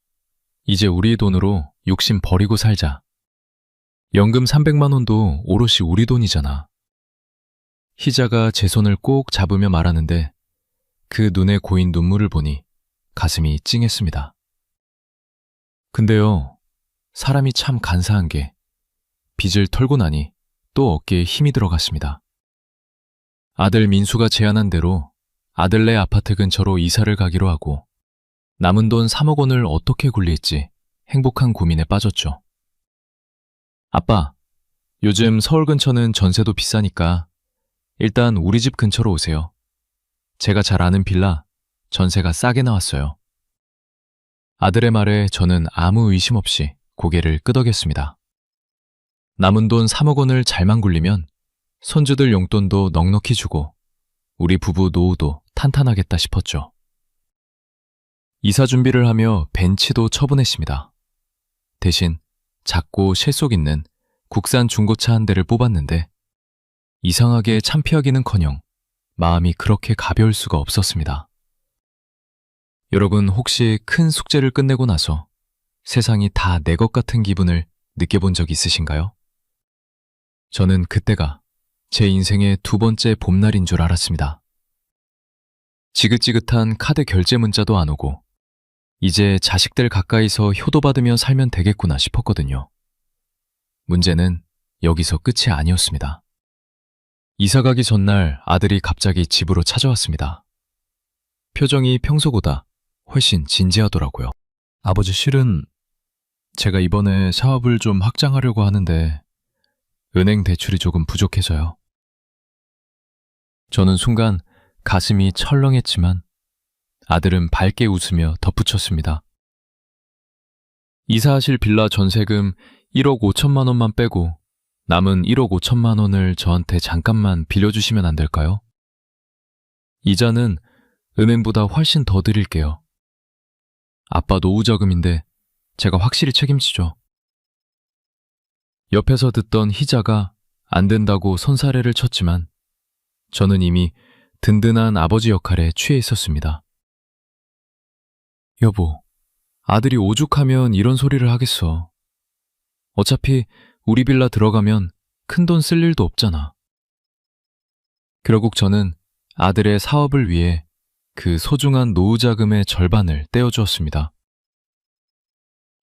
이제 우리의 돈으로 욕심 버리고 살자. 연금 300만 원도 오롯이 우리 돈이잖아. 희자가 제 손을 꼭 잡으며 말하는데 그 눈에 고인 눈물을 보니 가슴이 찡했습니다. 근데요, 사람이 참 간사한 게 빚을 털고 나니 또 어깨에 힘이 들어갔습니다. 아들 민수가 제안한 대로 아들네 아파트 근처로 이사를 가기로 하고 남은 돈 3억 원을 어떻게 굴릴지 행복한 고민에 빠졌죠. 아빠, 요즘 서울 근처는 전세도 비싸니까 일단 우리 집 근처로 오세요. 제가 잘 아는 빌라, 전세가 싸게 나왔어요. 아들의 말에 저는 아무 의심 없이 고개를 끄덕였습니다. 남은 돈 3억 원을 잘만 굴리면 손주들 용돈도 넉넉히 주고 우리 부부 노후도 탄탄하겠다 싶었죠. 이사 준비를 하며 벤치도 처분했습니다. 대신 작고 실속 있는 국산 중고차 한 대를 뽑았는데 이상하게 참피하기는커녕 마음이 그렇게 가벼울 수가 없었습니다. 여러분 혹시 큰 숙제를 끝내고 나서 세상이 다 내 것 같은 기분을 느껴본 적 있으신가요? 저는 그때가 제 인생의 두 번째 봄날인 줄 알았습니다. 지긋지긋한 카드 결제 문자도 안 오고 이제 자식들 가까이서 효도받으며 살면 되겠구나 싶었거든요. 문제는 여기서 끝이 아니었습니다. 이사 가기 전날 아들이 갑자기 집으로 찾아왔습니다. 표정이 평소보다 훨씬 진지하더라고요. 아버지, 실은 제가 이번에 사업을 좀 확장하려고 하는데 은행 대출이 조금 부족해서요. 저는 순간 가슴이 철렁했지만 아들은 밝게 웃으며 덧붙였습니다. 이사하실 빌라 전세금 1억 5천만 원만 빼고 남은 1억 5천만 원을 저한테 잠깐만 빌려주시면 안 될까요? 이자는 은행보다 훨씬 더 드릴게요. 아빠 노후 자금인데 제가 확실히 책임지죠. 옆에서 듣던 희자가 안 된다고 손사래를 쳤지만 저는 이미 든든한 아버지 역할에 취해 있었습니다. 여보, 아들이 오죽하면 이런 소리를 하겠어. 어차피 우리 빌라 들어가면 큰돈 쓸 일도 없잖아. 결국 저는 아들의 사업을 위해 그 소중한 노후 자금의 절반을 떼어주었습니다.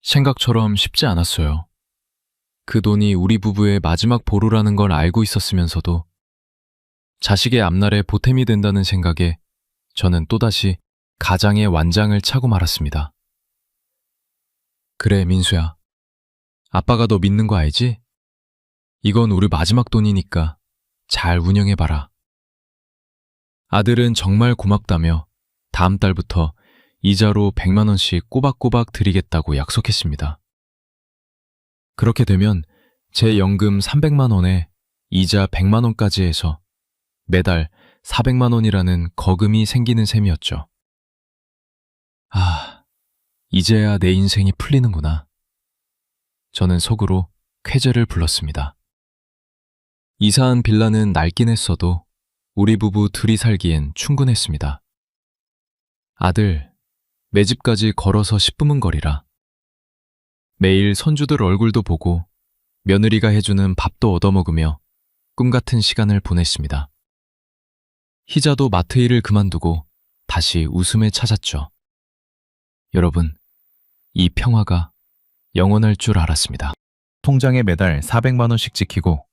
생각처럼 쉽지 않았어요. 그 돈이 우리 부부의 마지막 보루라는 걸 알고 있었으면서도 자식의 앞날에 보탬이 된다는 생각에 저는 또다시 가장의 완장을 차고 말았습니다. 그래, 민수야. 아빠가 너 믿는 거 알지? 이건 우리 마지막 돈이니까 잘 운영해봐라. 아들은 정말 고맙다며 다음 달부터 이자로 100만 원씩 꼬박꼬박 드리겠다고 약속했습니다. 그렇게 되면 제 연금 300만 원에 이자 100만 원까지 해서 매달 400만 원이라는 거금이 생기는 셈이었죠. 아, 이제야 내 인생이 풀리는구나. 저는 속으로 쾌재를 불렀습니다. 이사한 빌라는 낡긴 했어도 우리 부부 둘이 살기엔 충분했습니다. 아들, 내 집까지 걸어서 10분은 거리라. 매일 손주들 얼굴도 보고 며느리가 해주는 밥도 얻어먹으며 꿈같은 시간을 보냈습니다. 희자도 마트 일을 그만두고 다시 웃음을 찾았죠. 여러분, 이 평화가 영원할 줄 알았습니다. 통장에 매달 400만 원씩 지키고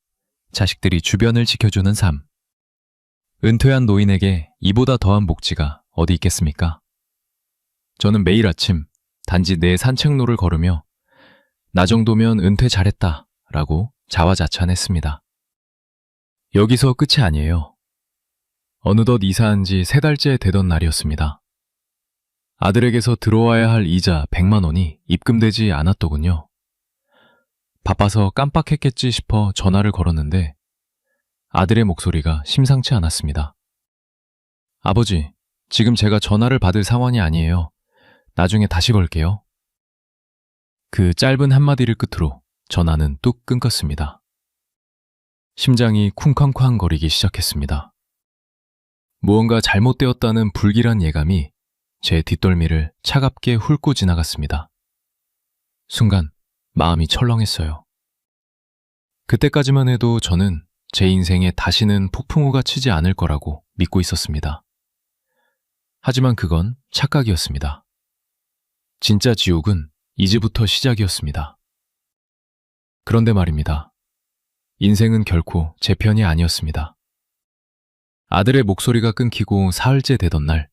자식들이 주변을 지켜주는 삶. 은퇴한 노인에게 이보다 더한 복지가 어디 있겠습니까? 저는 매일 아침 단지 내 산책로를 걸으며 나 정도면 은퇴 잘했다 라고 자화자찬했습니다. 여기서 끝이 아니에요. 어느덧 이사한 지 3달째 되던 날이었습니다. 아들에게서 들어와야 할 이자 100만 원이 입금되지 않았더군요. 바빠서 깜빡했겠지 싶어 전화를 걸었는데 아들의 목소리가 심상치 않았습니다. 아버지, 지금 제가 전화를 받을 상황이 아니에요. 나중에 다시 걸게요. 그 짧은 한마디를 끝으로 전화는 뚝 끊겼습니다. 심장이 쿵쾅쾅 거리기 시작했습니다. 무언가 잘못되었다는 불길한 예감이 제 뒷덜미를 차갑게 훑고 지나갔습니다. 순간 마음이 철렁했어요. 그때까지만 해도 저는 제 인생에 다시는 폭풍우가 치지 않을 거라고 믿고 있었습니다. 하지만 그건 착각이었습니다. 진짜 지옥은 이제부터 시작이었습니다. 그런데 말입니다. 인생은 결코 제 편이 아니었습니다. 아들의 목소리가 끊기고 사흘째 되던 날,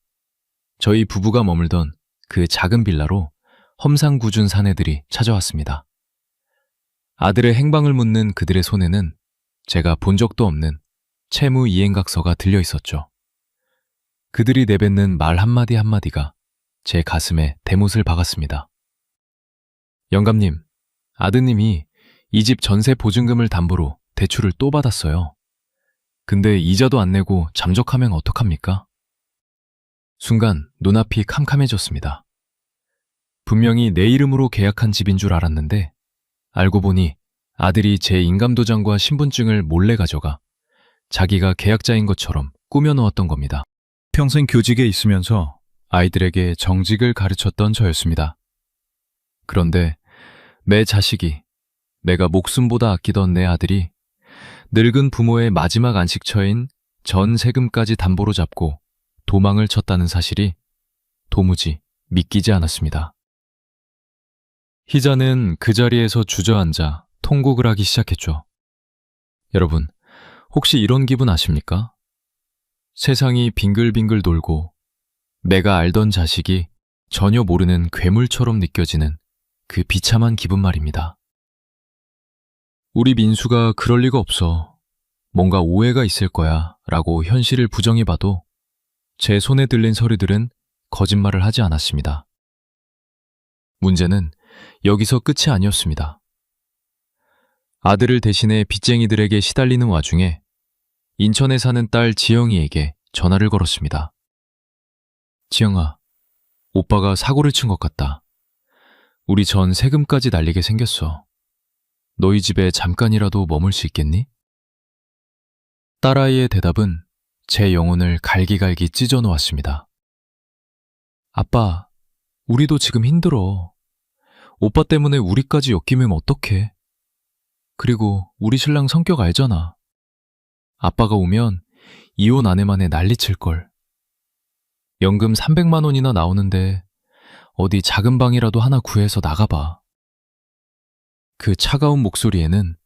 저희 부부가 머물던 그 작은 빌라로 험상궂은 사내들이 찾아왔습니다. 아들의 행방을 묻는 그들의 손에는 제가 본 적도 없는 채무 이행각서가 들려 있었죠. 그들이 내뱉는 말 한마디 한마디가 제 가슴에 대못을 박았습니다. 영감님, 아드님이 이 집 전세 보증금을 담보로 대출을 또 받았어요. 근데 이자도 안 내고 잠적하면 어떡합니까? 순간 눈앞이 캄캄해졌습니다. 분명히 내 이름으로 계약한 집인 줄 알았는데 알고 보니 아들이 제 인감도장과 신분증을 몰래 가져가 자기가 계약자인 것처럼 꾸며놓았던 겁니다. 평생 교직에 있으면서 아이들에게 정직을 가르쳤던 저였습니다. 그런데 내 자식이, 내가 목숨보다 아끼던 내 아들이 늙은 부모의 마지막 안식처인 전 세금까지 담보로 잡고 도망을 쳤다는 사실이 도무지 믿기지 않았습니다. 희자는 그 자리에서 주저앉아 통곡을 하기 시작했죠. 여러분, 혹시 이런 기분 아십니까? 세상이 빙글빙글 돌고 내가 알던 자식이 전혀 모르는 괴물처럼 느껴지는 그 비참한 기분 말입니다. 우리 민수가 그럴 리가 없어. 뭔가 오해가 있을 거야 라고 현실을 부정해봐도 제 손에 들린 서류들은 거짓말을 하지 않았습니다. 문제는 여기서 끝이 아니었습니다. 아들을 대신해 빚쟁이들에게 시달리는 와중에 인천에 사는 딸 지영이에게 전화를 걸었습니다. 지영아, 오빠가 사고를 친 것 같다. 우리 전 세금까지 날리게 생겼어. 너희 집에 잠깐이라도 머물 수 있겠니? 딸아이의 대답은 제 영혼을 갈기갈기 찢어 놓았습니다. 아빠, 우리도 지금 힘들어. 오빠 때문에 우리까지 엮이면 어떡해? 그리고 우리 신랑 성격 알잖아. 아빠가 오면 이혼 아내만에 난리칠걸. 연금 300만 원이나 나오는데 어디 작은 방이라도 하나 구해서 나가봐. 그 차가운 목소리에는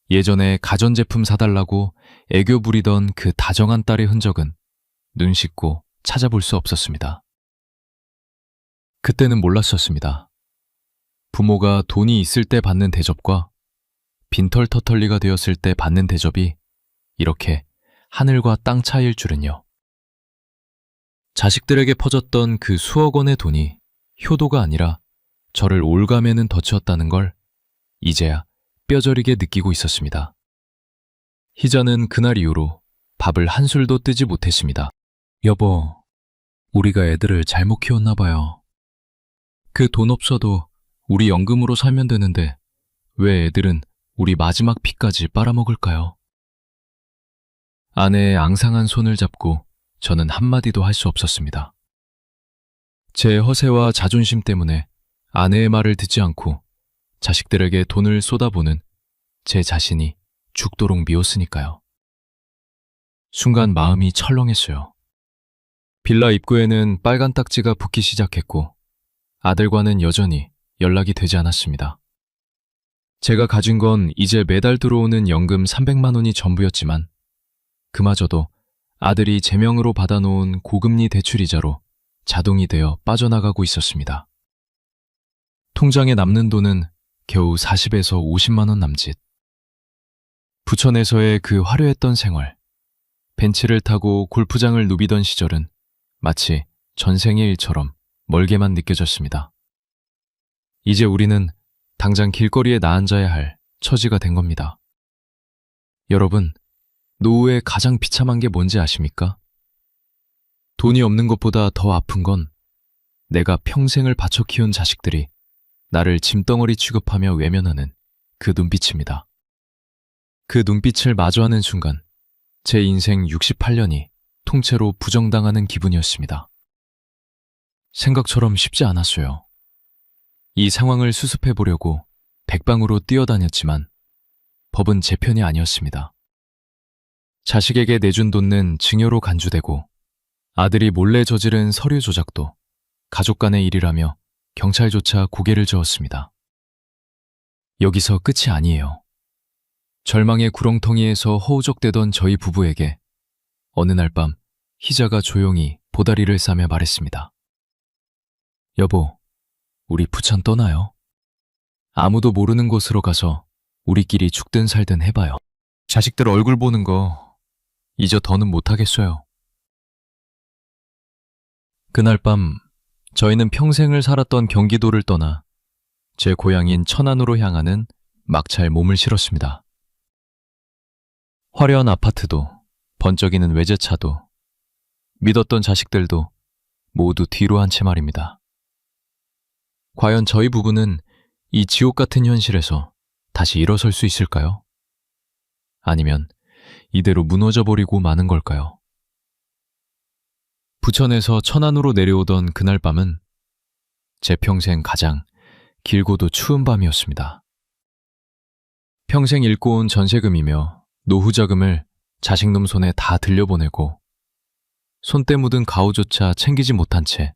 예전에 가전제품 사달라고 애교 부리던 그 다정한 딸의 흔적은 눈 씻고 찾아볼 수 없었습니다. 그때는 몰랐었습니다. 부모가 돈이 있을 때 받는 대접과 빈털터털리가 되었을 때 받는 대접이 이렇게 하늘과 땅 차이일 줄은요. 자식들에게 퍼졌던 그 수억 원의 돈이 효도가 아니라 저를 올가매는 덫이었다는 걸 이제야 뼈저리게 느끼고 있었습니다. 희자는 그날 이후로 밥을 한술도 뜨지 못했습니다. 여보, 우리가 애들을 잘못 키웠나 봐요. 그 돈 없어도 우리 연금으로 살면 되는데 왜 애들은 우리 마지막 피까지 빨아먹을까요? 아내의 앙상한 손을 잡고 저는 한마디도 할 수 없었습니다. 제 허세와 자존심 때문에 아내의 말을 듣지 않고 자식들에게 돈을 쏟아부는 제 자신이 죽도록 미웠으니까요. 순간 마음이 철렁했어요. 빌라 입구에는 빨간 딱지가 붙기 시작했고 아들과는 여전히 연락이 되지 않았습니다. 제가 가진 건 이제 매달 들어오는 연금 300만 원이 전부였지만 그마저도 아들이 제 명으로 받아놓은 고금리 대출이자로 자동이 되어 빠져나가고 있었습니다. 통장에 남는 돈은 겨우 40에서 50만 원 남짓. 부천에서의 그 화려했던 생활, 벤츠를 타고 골프장을 누비던 시절은 마치 전생의 일처럼 멀게만 느껴졌습니다. 이제 우리는 당장 길거리에 나앉아야 할 처지가 된 겁니다. 여러분, 노후에 가장 비참한 게 뭔지 아십니까? 돈이 없는 것보다 더 아픈 건 내가 평생을 바쳐 키운 자식들이 나를 짐덩어리 취급하며 외면하는 그 눈빛입니다. 그 눈빛을 마주하는 순간 제 인생 68년이 통째로 부정당하는 기분이었습니다. 생각처럼 쉽지 않았어요. 이 상황을 수습해 보려고 백방으로 뛰어다녔지만 법은 제 편이 아니었습니다. 자식에게 내준 돈은 증여로 간주되고 아들이 몰래 저지른 서류 조작도 가족 간의 일이라며 경찰조차 고개를 저었습니다. 여기서 끝이 아니에요. 절망의 구렁텅이에서 허우적대던 저희 부부에게 어느 날 밤 희자가 조용히 보다리를 싸며 말했습니다. 여보, 우리 부천 떠나요. 아무도 모르는 곳으로 가서 우리끼리 죽든 살든 해봐요. 자식들 얼굴 보는 거 이제 더는 못하겠어요. 그날 밤 저희는 평생을 살았던 경기도를 떠나 제 고향인 천안으로 향하는 막차에 몸을 실었습니다. 화려한 아파트도 번쩍이는 외제차도 믿었던 자식들도 모두 뒤로 한 채 말입니다. 과연 저희 부부는 이 지옥 같은 현실에서 다시 일어설 수 있을까요? 아니면 이대로 무너져 버리고 마는 걸까요? 부천에서 천안으로 내려오던 그날 밤은 제 평생 가장 길고도 추운 밤이었습니다. 평생 잃고 온 전세금이며 노후 자금을 자식놈 손에 다 들려보내고 손때 묻은 가오조차 챙기지 못한 채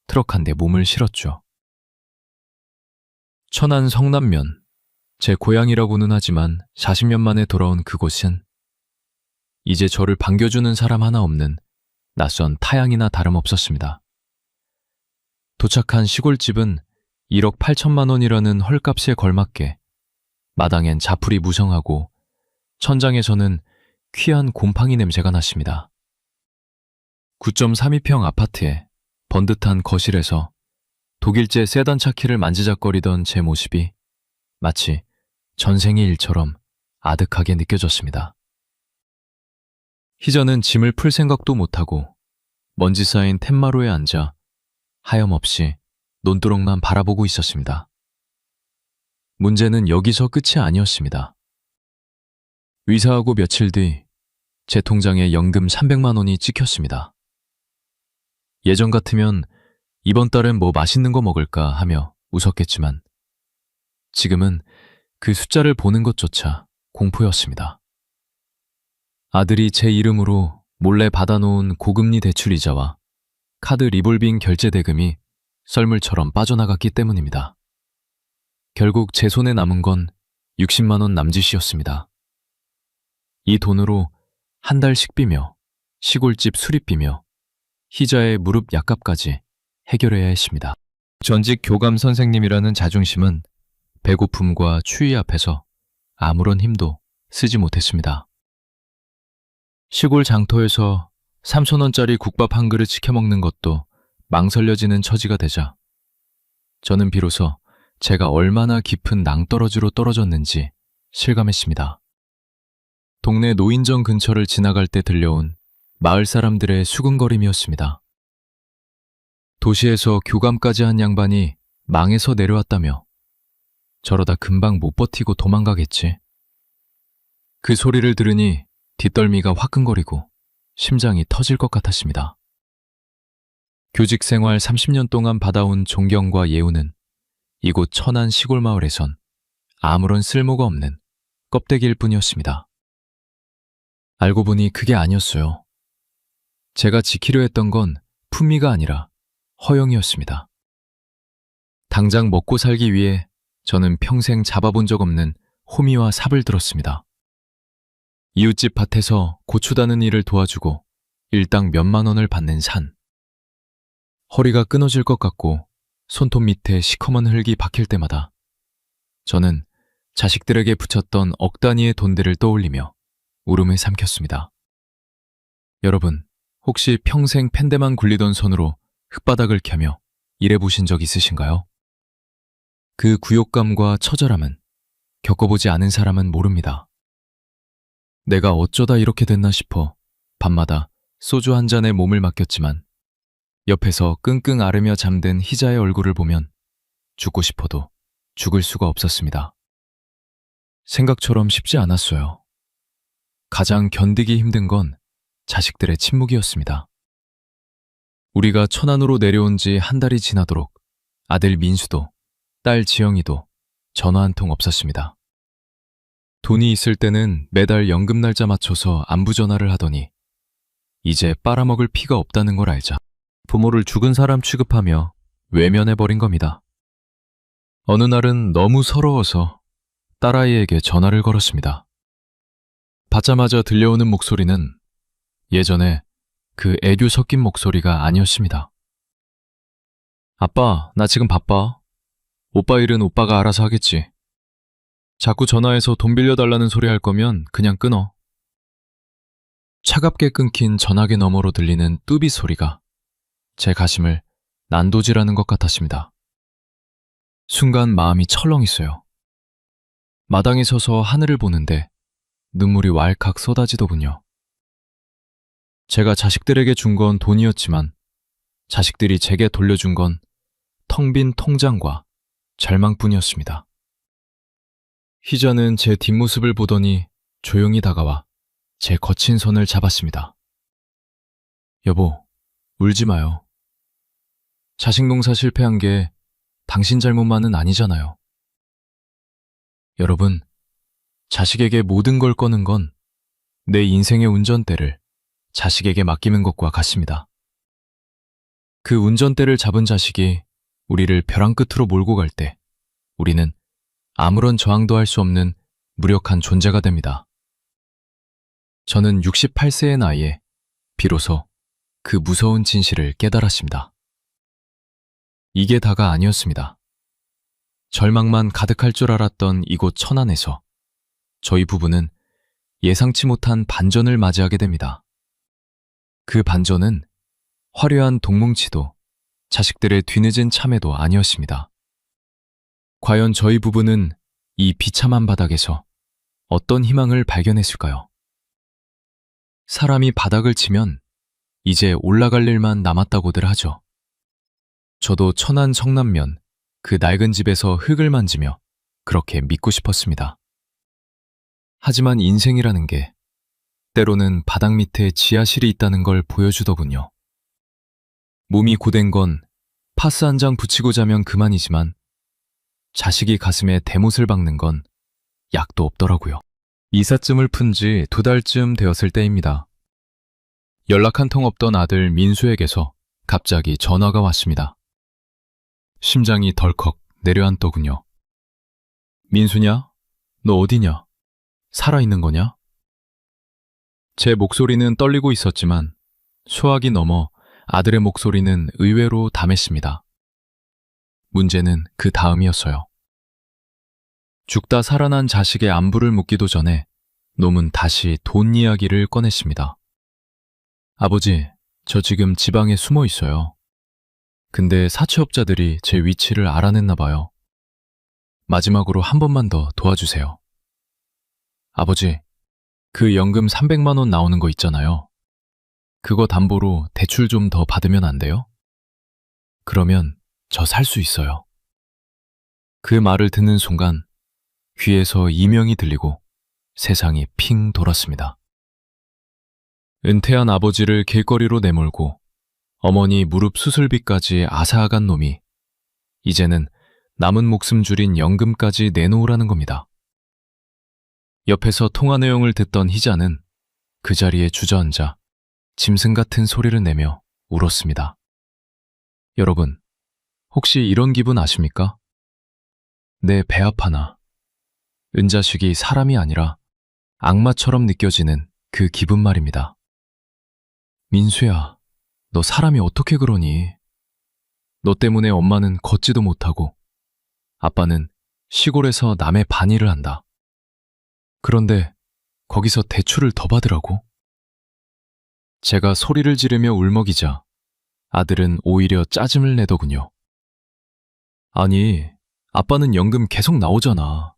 트럭 한 대 몸을 실었죠. 천안 성남면, 제 고향이라고는 하지만 40년 만에 돌아온 그곳은 이제 저를 반겨주는 사람 하나 없는 낯선 타양이나 다름없었습니다. 도착한 시골집은 1억 8천만 원이라는 헐값에 걸맞게 마당엔 자풀이 무성하고 천장에서는 귀한 곰팡이 냄새가 났습니다. 9.32평 아파트에 번듯한 거실에서 독일제 세단차 키를 만지작거리던 제 모습이 마치 전생의 일처럼 아득하게 느껴졌습니다. 희저는 짐을 풀 생각도 못하고 먼지 쌓인 툇마루에 앉아 하염없이 논두렁만 바라보고 있었습니다. 문제는 여기서 끝이 아니었습니다. 위사하고 며칠 뒤 제 통장에 연금 300만 원이 찍혔습니다. 예전 같으면 이번 달엔 뭐 맛있는 거 먹을까 하며 웃었겠지만 지금은 그 숫자를 보는 것조차 공포였습니다. 아들이 제 이름으로 몰래 받아놓은 고금리 대출이자와 카드 리볼빙 결제 대금이 썰물처럼 빠져나갔기 때문입니다. 결국 제 손에 남은 건 60만 원 남짓이었습니다. 이 돈으로 한 달 식비며 시골집 수리비며 희자의 무릎 약값까지 해결해야 했습니다. 전직 교감 선생님이라는 자존심은 배고픔과 추위 앞에서 아무런 힘도 쓰지 못했습니다. 시골 장터에서 3,000원짜리 국밥 한 그릇 시켜 먹는 것도 망설여지는 처지가 되자 저는 비로소 제가 얼마나 깊은 낭떠러지로 떨어졌는지 실감했습니다. 동네 노인정 근처를 지나갈 때 들려온 마을 사람들의 수근거림이었습니다. 도시에서 교감까지 한 양반이 망해서 내려왔다며 저러다 금방 못 버티고 도망가겠지. 그 소리를 들으니 뒷덜미가 화끈거리고 심장이 터질 것 같았습니다. 교직 생활 30년 동안 받아온 존경과 예우는 이곳 천안 시골 마을에선 아무런 쓸모가 없는 껍데기일 뿐이었습니다. 알고 보니 그게 아니었어요. 제가 지키려 했던 건 품위가 아니라 허영이었습니다. 당장 먹고 살기 위해 저는 평생 잡아본 적 없는 호미와 삽을 들었습니다. 이웃집 밭에서 고추 다는 일을 도와주고 일당 몇만 원을 받는 산. 허리가 끊어질 것 같고 손톱 밑에 시커먼 흙이 박힐 때마다 저는 자식들에게 붙였던 억 단위의 돈들을 떠올리며 울음을 삼켰습니다. 여러분, 혹시 평생 펜대만 굴리던 손으로 흙바닥을 캐며 일해보신 적 있으신가요? 그 굴욕감과 처절함은 겪어보지 않은 사람은 모릅니다. 내가 어쩌다 이렇게 됐나 싶어 밤마다 소주 한 잔에 몸을 맡겼지만 옆에서 끙끙 앓으며 잠든 희자의 얼굴을 보면 죽고 싶어도 죽을 수가 없었습니다. 생각처럼 쉽지 않았어요. 가장 견디기 힘든 건 자식들의 침묵이었습니다. 우리가 천안으로 내려온 지 한 달이 지나도록 아들 민수도 딸 지영이도 전화 한 통 없었습니다. 돈이 있을 때는 매달 연금 날짜 맞춰서 안부 전화를 하더니 이제 빨아먹을 피가 없다는 걸 알자 부모를 죽은 사람 취급하며 외면해버린 겁니다. 어느 날은 너무 서러워서 딸아이에게 전화를 걸었습니다. 받자마자 들려오는 목소리는 예전에 그 애교 섞인 목소리가 아니었습니다. 아빠, 나 지금 바빠. 오빠 일은 오빠가 알아서 하겠지. 자꾸 전화해서 돈 빌려달라는 소리 할 거면 그냥 끊어. 차갑게 끊긴 전화기 너머로 들리는 뚜비 소리가 제 가심을 난도질하는 것 같았습니다. 순간 마음이 철렁했어요. 마당에 서서 하늘을 보는데 눈물이 왈칵 쏟아지더군요. 제가 자식들에게 준 건 돈이었지만 자식들이 제게 돌려준 건 텅 빈 통장과 절망뿐이었습니다. 희자는 제 뒷모습을 보더니 조용히 다가와 제 거친 손을 잡았습니다. 여보, 울지 마요. 자식 농사 실패한 게 당신 잘못만은 아니잖아요. 여러분, 자식에게 모든 걸 거는 건 내 인생의 운전대를 자식에게 맡기는 것과 같습니다. 그 운전대를 잡은 자식이 우리를 벼랑 끝으로 몰고 갈 때 우리는 아무런 저항도 할 수 없는 무력한 존재가 됩니다. 저는 68세의 나이에 비로소 그 무서운 진실을 깨달았습니다. 이게 다가 아니었습니다. 절망만 가득할 줄 알았던 이곳 천안에서 저희 부부는 예상치 못한 반전을 맞이하게 됩니다. 그 반전은 화려한 동뭉치도 자식들의 뒤늦은 참회도 아니었습니다. 과연 저희 부부는 이 비참한 바닥에서 어떤 희망을 발견했을까요? 사람이 바닥을 치면 이제 올라갈 일만 남았다고들 하죠. 저도 천안 성남면 그 낡은 집에서 흙을 만지며 그렇게 믿고 싶었습니다. 하지만 인생이라는 게 때로는 바닥 밑에 지하실이 있다는 걸 보여주더군요. 몸이 고된 건 파스 한 장 붙이고 자면 그만이지만 자식이 가슴에 대못을 박는 건 약도 없더라고요. 이삿짐을 푼 지 2달쯤 되었을 때입니다. 연락 한 통 없던 아들 민수에게서 갑자기 전화가 왔습니다. 심장이 덜컥 내려앉더군요. 민수냐? 너 어디냐? 살아있는 거냐? 제 목소리는 떨리고 있었지만 소화기 넘어 아들의 목소리는 의외로 담했습니다. 문제는 그 다음이었어요. 죽다 살아난 자식의 안부를 묻기도 전에 놈은 다시 돈 이야기를 꺼냈습니다. 아버지, 저 지금 지방에 숨어 있어요. 근데 사채업자들이 제 위치를 알아냈나 봐요. 마지막으로 한 번만 더 도와주세요. 아버지, 그 연금 300만 원 나오는 거 있잖아요. 그거 담보로 대출 좀 더 받으면 안 돼요? 그러면 저 살 수 있어요. 그 말을 듣는 순간 귀에서 이명이 들리고 세상이 핑 돌았습니다. 은퇴한 아버지를 길거리로 내몰고 어머니 무릎 수술비까지 앗아간 놈이 이제는 남은 목숨 줄인 연금까지 내놓으라는 겁니다. 옆에서 통화 내용을 듣던 희자는 그 자리에 주저앉아 짐승 같은 소리를 내며 울었습니다. 여러분, 혹시 이런 기분 아십니까? 내 배합 하나. 은자식이 사람이 아니라 악마처럼 느껴지는 그 기분 말입니다. 민수야, 너 사람이 어떻게 그러니? 너 때문에 엄마는 걷지도 못하고 아빠는 시골에서 남의 반일을 한다. 그런데 거기서 대출을 더 받으라고? 제가 소리를 지르며 울먹이자 아들은 오히려 짜증을 내더군요. 아니, 아빠는 연금 계속 나오잖아.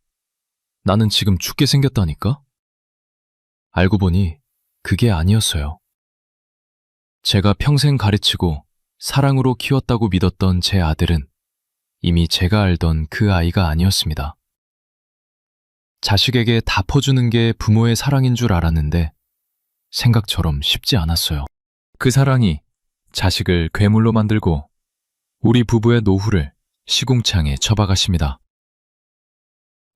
나는 지금 죽게 생겼다니까? 알고 보니 그게 아니었어요. 제가 평생 가르치고 사랑으로 키웠다고 믿었던 제 아들은 이미 제가 알던 그 아이가 아니었습니다. 자식에게 다 퍼주는 게 부모의 사랑인 줄 알았는데 생각처럼 쉽지 않았어요. 그 사랑이 자식을 괴물로 만들고 우리 부부의 노후를 시궁창에 처박았습니다.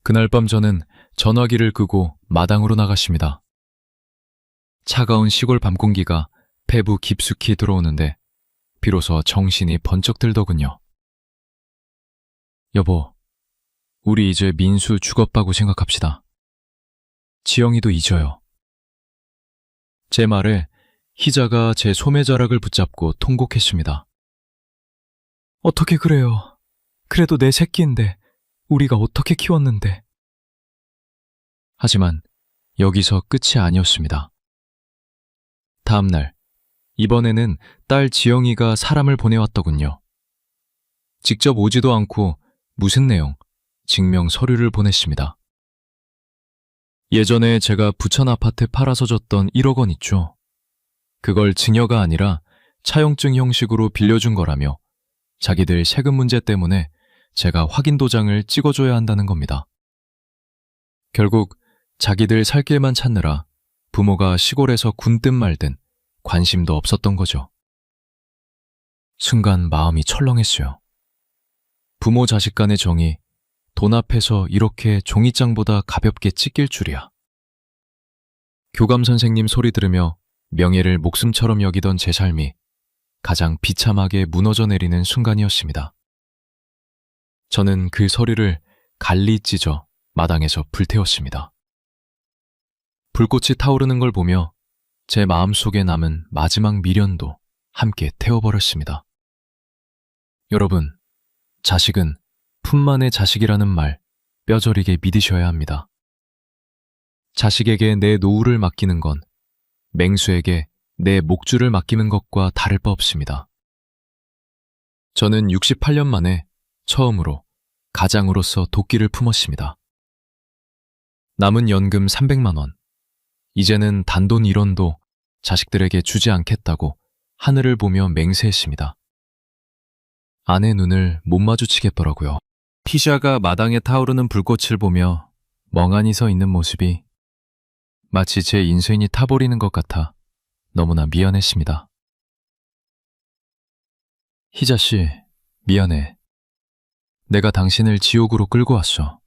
그날 밤 저는 전화기를 끄고 마당으로 나갔습니다. 차가운 시골 밤 공기가 배부 깊숙이 들어오는데 비로소 정신이 번쩍 들더군요. 여보, 우리 이제 민수 죽었다고 생각합시다. 지영이도 잊어요. 제 말에 희자가 제 소매자락을 붙잡고 통곡했습니다. 어떻게 그래요? 그래도 내 새끼인데 우리가 어떻게 키웠는데. 하지만 여기서 끝이 아니었습니다. 다음 날, 이번에는 딸 지영이가 사람을 보내왔더군요. 직접 오지도 않고 무슨 내용, 증명 서류를 보냈습니다. 예전에 제가 부천 아파트 팔아서 줬던 1억 원 있죠. 그걸 증여가 아니라 차용증 형식으로 빌려준 거라며 자기들 세금 문제 때문에 제가 확인 도장을 찍어줘야 한다는 겁니다. 결국 자기들 살 길만 찾느라 부모가 시골에서 군든 말든 관심도 없었던 거죠. 순간 마음이 철렁했어요. 부모 자식 간의 정이 돈 앞에서 이렇게 종이장보다 가볍게 찢길 줄이야. 교감 선생님 소리 들으며 명예를 목숨처럼 여기던 제 삶이 가장 비참하게 무너져 내리는 순간이었습니다. 저는 그 서류를 갈리 찢어 마당에서 불태웠습니다. 불꽃이 타오르는 걸 보며 제 마음속에 남은 마지막 미련도 함께 태워버렸습니다. 여러분, 자식은 품만의 자식이라는 말 뼈저리게 믿으셔야 합니다. 자식에게 내 노후를 맡기는 건 맹수에게 내 목줄을 맡기는 것과 다를 바 없습니다. 저는 68년 만에 처음으로 가장으로서 도끼를 품었습니다. 남은 연금 300만 원. 이제는 단돈 1원도 자식들에게 주지 않겠다고 하늘을 보며 맹세했습니다. 아내 눈을 못 마주치겠더라고요. 피샤가 마당에 타오르는 불꽃을 보며 멍하니 서 있는 모습이 마치 제 인생이 타버리는 것 같아 너무나 미안했습니다. 희자씨, 미안해. 내가 당신을 지옥으로 끌고 왔어.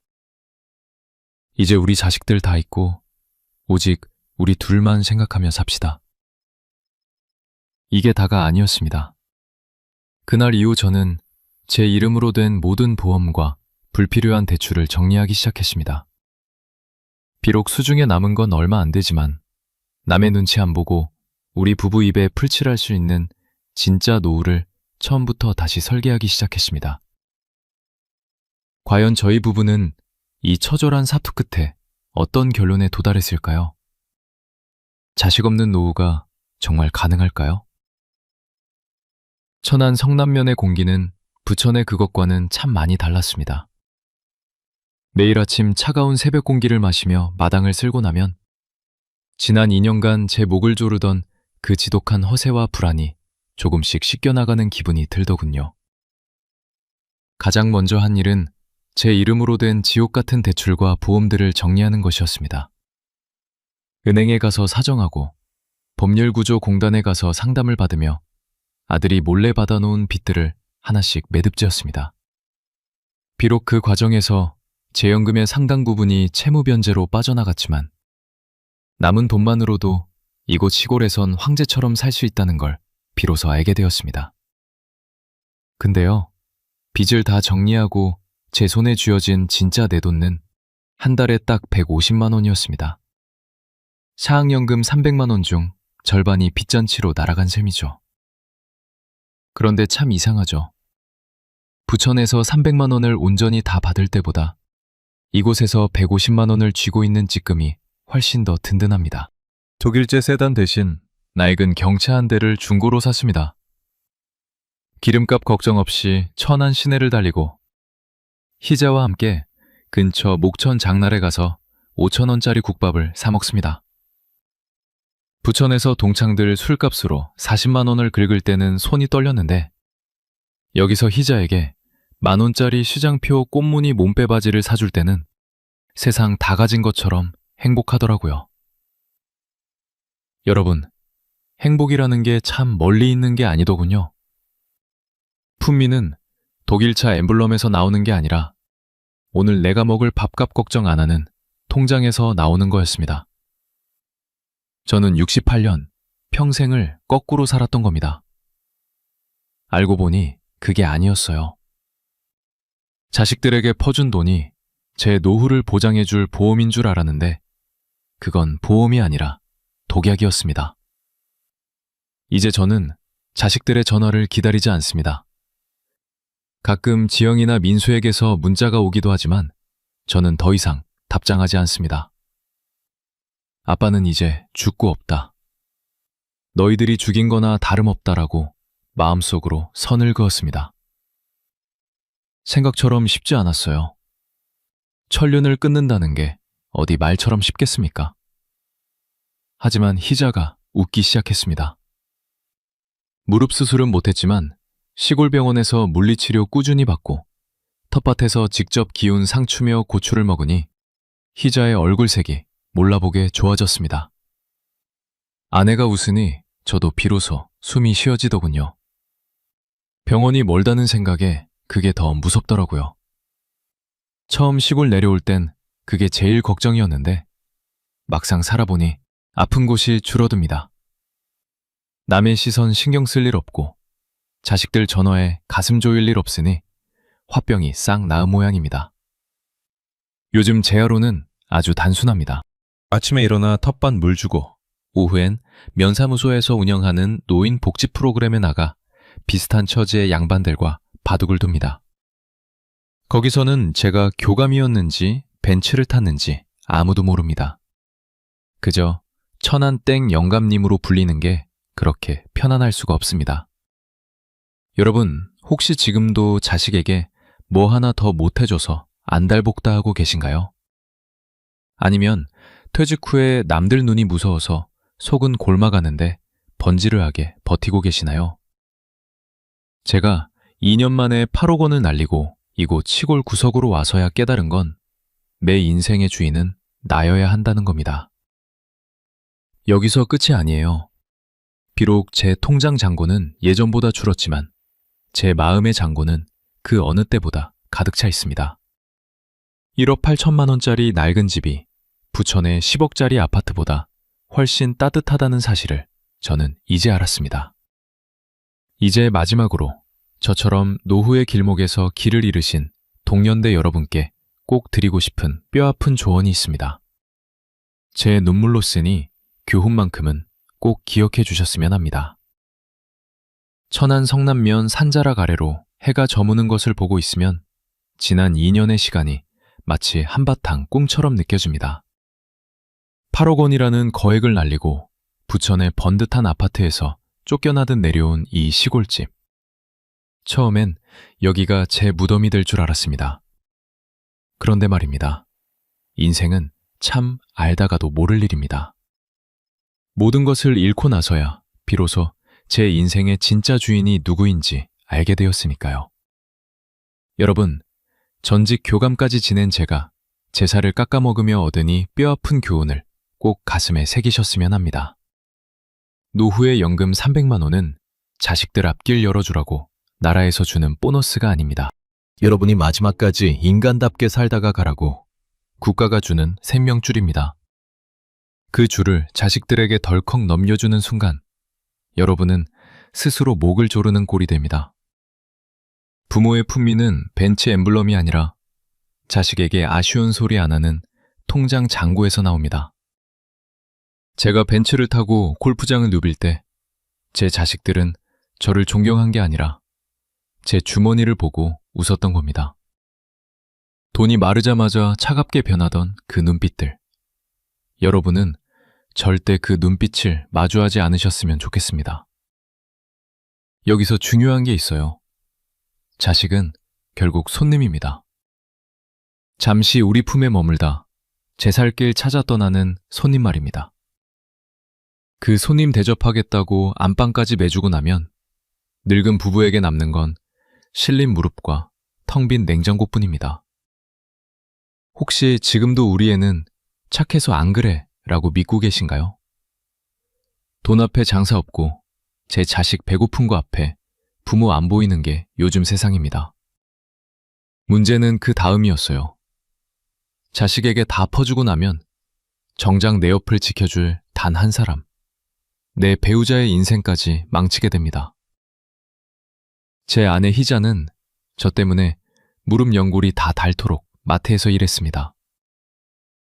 이제 우리 자식들 다 있고 오직 우리 둘만 생각하며 삽시다. 이게 다가 아니었습니다. 그날 이후 저는 제 이름으로 된 모든 보험과 불필요한 대출을 정리하기 시작했습니다. 비록 수중에 남은 건 얼마 안 되지만 남의 눈치 안 보고 우리 부부 입에 풀칠할 수 있는 진짜 노후를 처음부터 다시 설계하기 시작했습니다. 과연 저희 부부는 이 처절한 사투 끝에 어떤 결론에 도달했을까요? 자식 없는 노후가 정말 가능할까요? 천안 성남면의 공기는 부천의 그것과는 참 많이 달랐습니다. 매일 아침 차가운 새벽 공기를 마시며 마당을 쓸고 나면 지난 2년간 제 목을 조르던 그 지독한 허세와 불안이 조금씩 씻겨나가는 기분이 들더군요. 가장 먼저 한 일은 제 이름으로 된 지옥 같은 대출과 보험들을 정리하는 것이었습니다. 은행에 가서 사정하고 법률구조공단에 가서 상담을 받으며 아들이 몰래 받아놓은 빚들을 하나씩 매듭지었습니다. 비록 그 과정에서 제 연금의 상당 부분이 채무 변제로 빠져나갔지만 남은 돈만으로도 이곳 시골에선 황제처럼 살 수 있다는 걸 비로소 알게 되었습니다. 근데요, 빚을 다 정리하고 제 손에 쥐어진 진짜 내 돈은 한 달에 딱 150만 원이었습니다. 사학연금 300만 원 중 절반이 빚잔치로 날아간 셈이죠. 그런데 참 이상하죠. 부천에서 300만 원을 온전히 다 받을 때보다 이곳에서 150만 원을 쥐고 있는 찌끔이 훨씬 더 든든합니다. 독일제 세단 대신 낡은 경차 한 대를 중고로 샀습니다. 기름값 걱정 없이 천안 시내를 달리고 희자와 함께 근처 목천 장날에 가서 5,000원짜리 국밥을 사 먹습니다. 부천에서 동창들 술값으로 40만 원을 긁을 때는 손이 떨렸는데 여기서 희자에게 10,000원짜리 시장표 꽃무늬 몸빼 바지를 사줄 때는 세상 다 가진 것처럼 행복하더라고요. 여러분, 행복이라는 게 참 멀리 있는 게 아니더군요. 품미는 독일차 엠블럼에서 나오는 게 아니라 오늘 내가 먹을 밥값 걱정 안 하는 통장에서 나오는 거였습니다. 저는 68년 평생을 거꾸로 살았던 겁니다. 알고 보니 그게 아니었어요. 자식들에게 퍼준 돈이 제 노후를 보장해줄 보험인 줄 알았는데 그건 보험이 아니라 독약이었습니다. 이제 저는 자식들의 전화를 기다리지 않습니다. 가끔 지영이나 민수에게서 문자가 오기도 하지만 저는 더 이상 답장하지 않습니다. 아빠는 이제 죽고 없다. 너희들이 죽인 거나 다름없다라고 마음속으로 선을 그었습니다. 생각처럼 쉽지 않았어요. 천륜을 끊는다는 게 어디 말처럼 쉽겠습니까? 하지만 희자가 웃기 시작했습니다. 무릎 수술은 못했지만 시골 병원에서 물리치료 꾸준히 받고 텃밭에서 직접 기운 상추며 고추를 먹으니 희자의 얼굴색이 몰라보게 좋아졌습니다. 아내가 웃으니 저도 비로소 숨이 쉬어지더군요. 병원이 멀다는 생각에 그게 더 무섭더라고요. 처음 시골 내려올 땐 그게 제일 걱정이었는데 막상 살아보니 아픈 곳이 줄어듭니다. 남의 시선 신경 쓸 일 없고 자식들 전화에 가슴 조일 일 없으니 화병이 싹 나은 모양입니다. 요즘 제 하루는 아주 단순합니다. 아침에 일어나 텃밭 물 주고 오후엔 면사무소에서 운영하는 노인 복지 프로그램에 나가 비슷한 처지의 양반들과 바둑을 둡니다. 거기서는 제가 교감이었는지 벤츠를 탔는지 아무도 모릅니다. 그저 천안땡 영감님으로 불리는 게 그렇게 편안할 수가 없습니다. 여러분, 혹시 지금도 자식에게 뭐 하나 더 못해줘서 안달복다 하고 계신가요? 아니면 퇴직 후에 남들 눈이 무서워서 속은 골마가는데 번지르하게 버티고 계시나요? 제가 2년 만에 8억 원을 날리고 이곳 시골 구석으로 와서야 깨달은 건 내 인생의 주인은 나여야 한다는 겁니다. 여기서 끝이 아니에요. 비록 제 통장 잔고는 예전보다 줄었지만 제 마음의 잔고는 그 어느 때보다 가득 차 있습니다. 1억 8천만 원짜리 낡은 집이 부천의 10억짜리 아파트보다 훨씬 따뜻하다는 사실을 저는 이제 알았습니다. 이제 마지막으로 저처럼 노후의 길목에서 길을 잃으신 동년대 여러분께 꼭 드리고 싶은 뼈아픈 조언이 있습니다. 제 눈물로 쓰니 교훈만큼은 꼭 기억해 주셨으면 합니다. 천안 성남면 산자락 아래로 해가 저무는 것을 보고 있으면 지난 2년의 시간이 마치 한바탕 꿈처럼 느껴집니다. 8억 원이라는 거액을 날리고 부천의 번듯한 아파트에서 쫓겨나듯 내려온 이 시골집. 처음엔 여기가 제 무덤이 될 줄 알았습니다. 그런데 말입니다. 인생은 참 알다가도 모를 일입니다. 모든 것을 잃고 나서야 비로소 제 인생의 진짜 주인이 누구인지 알게 되었으니까요. 여러분, 전직 교감까지 지낸 제가 제사를 깎아먹으며 얻으니 뼈아픈 교훈을 꼭 가슴에 새기셨으면 합니다. 노후의 연금 300만 원은 자식들 앞길 열어주라고 나라에서 주는 보너스가 아닙니다. 여러분이 마지막까지 인간답게 살다가 가라고 국가가 주는 생명줄입니다. 그 줄을 자식들에게 덜컥 넘겨주는 순간 여러분은 스스로 목을 조르는 꼴이 됩니다. 부모의 품위는 벤츠 엠블럼이 아니라 자식에게 아쉬운 소리 안 하는 통장 잔고에서 나옵니다. 제가 벤츠를 타고 골프장을 누빌 때 제 자식들은 저를 존경한 게 아니라 제 주머니를 보고 웃었던 겁니다. 돈이 마르자마자 차갑게 변하던 그 눈빛들. 여러분은 절대 그 눈빛을 마주하지 않으셨으면 좋겠습니다. 여기서 중요한 게 있어요. 자식은 결국 손님입니다. 잠시 우리 품에 머물다 제 살 길 찾아 떠나는 손님 말입니다. 그 손님 대접하겠다고 안방까지 매주고 나면 늙은 부부에게 남는 건 실린 무릎과 텅 빈 냉장고뿐입니다. 혹시 지금도 우리 애는 착해서 안 그래 라고 믿고 계신가요? 돈 앞에 장사 없고 제 자식 배고픈 거 앞에 부모 안 보이는 게 요즘 세상입니다. 문제는 그 다음이었어요. 자식에게 다 퍼주고 나면 정작 내 옆을 지켜줄 단 한 사람, 내 배우자의 인생까지 망치게 됩니다. 제 아내 희자는 저 때문에 무릎 연골이 다 닳도록 마트에서 일했습니다.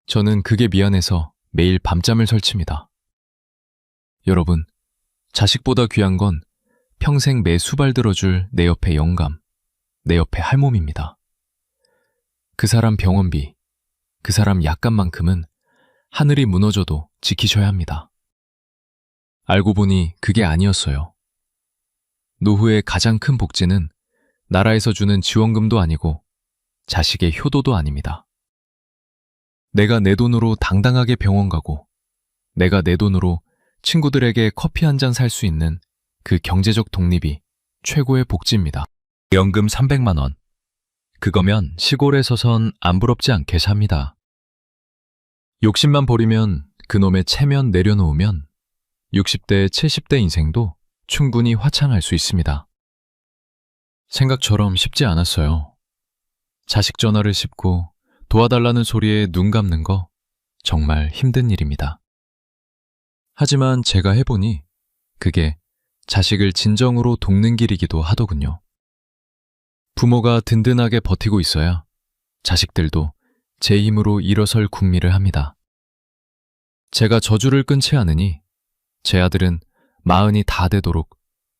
저는 그게 미안해서 매일 밤잠을 설칩니다. 여러분, 자식보다 귀한 건 평생 매 수발 들어줄 내 옆의 영감, 내 옆의 할멈입니다. 그 사람 병원비, 그 사람 약값만큼은 하늘이 무너져도 지키셔야 합니다. 알고 보니 그게 아니었어요. 노후의 가장 큰 복지는 나라에서 주는 지원금도 아니고 자식의 효도도 아닙니다. 내가 내 돈으로 당당하게 병원 가고 내가 내 돈으로 친구들에게 커피 한 잔 살 수 있는 그 경제적 독립이 최고의 복지입니다. 연금 300만 원. 그거면 시골에서선 안 부럽지 않게 삽니다. 욕심만 버리면 그놈의 체면 내려놓으면 60대, 70대 인생도 충분히 화창할 수 있습니다. 생각처럼 쉽지 않았어요. 자식 전화를 씹고 도와달라는 소리에 눈 감는 거 정말 힘든 일입니다. 하지만 제가 해보니 그게 자식을 진정으로 돕는 길이기도 하더군요. 부모가 든든하게 버티고 있어야 자식들도 제 힘으로 일어설 국리를 합니다. 제가 저주를 끊지 않으니 제 아들은 40이 다 되도록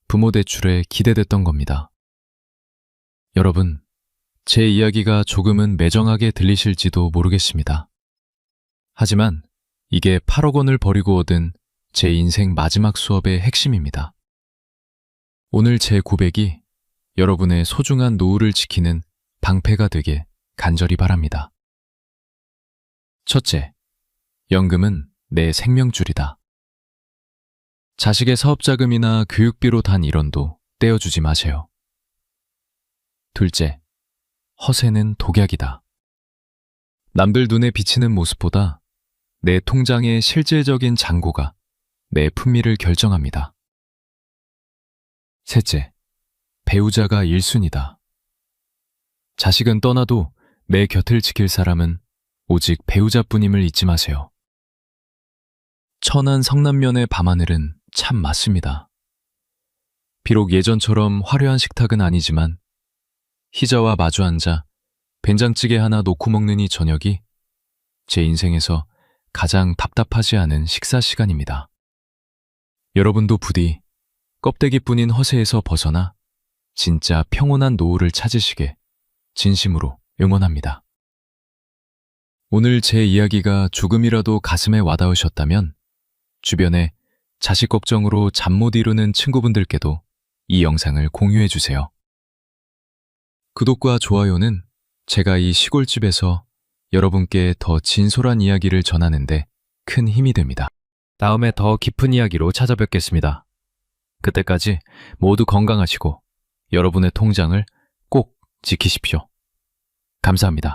부모 대출에 기대됐던 겁니다. 여러분, 제 이야기가 조금은 매정하게 들리실지도 모르겠습니다. 하지만 이게 8억 원을 버리고 얻은 제 인생 마지막 수업의 핵심입니다. 오늘 제 고백이 여러분의 소중한 노후를 지키는 방패가 되게 간절히 바랍니다. 첫째, 연금은 내 생명줄이다. 자식의 사업자금이나 교육비로 단 1원도 떼어주지 마세요. 둘째, 허세는 독약이다. 남들 눈에 비치는 모습보다 내 통장의 실질적인 잔고가 내 품위를 결정합니다. 셋째, 배우자가 1순위다. 자식은 떠나도 내 곁을 지킬 사람은 오직 배우자뿐임을 잊지 마세요. 천안 성남면의 밤하늘은 참 맞습니다. 비록 예전처럼 화려한 식탁은 아니지만 희자와 마주 앉아 된장찌개 하나 놓고 먹는 이 저녁이 제 인생에서 가장 답답하지 않은 식사 시간입니다. 여러분도 부디 껍데기뿐인 허세에서 벗어나 진짜 평온한 노후를 찾으시게 진심으로 응원합니다. 오늘 제 이야기가 조금이라도 가슴에 와닿으셨다면 주변에 자식 걱정으로 잠 못 이루는 친구분들께도 이 영상을 공유해 주세요. 구독과 좋아요는 제가 이 시골집에서 여러분께 더 진솔한 이야기를 전하는데 큰 힘이 됩니다. 다음에 더 깊은 이야기로 찾아뵙겠습니다. 그때까지 모두 건강하시고 여러분의 통장을 꼭 지키십시오. 감사합니다.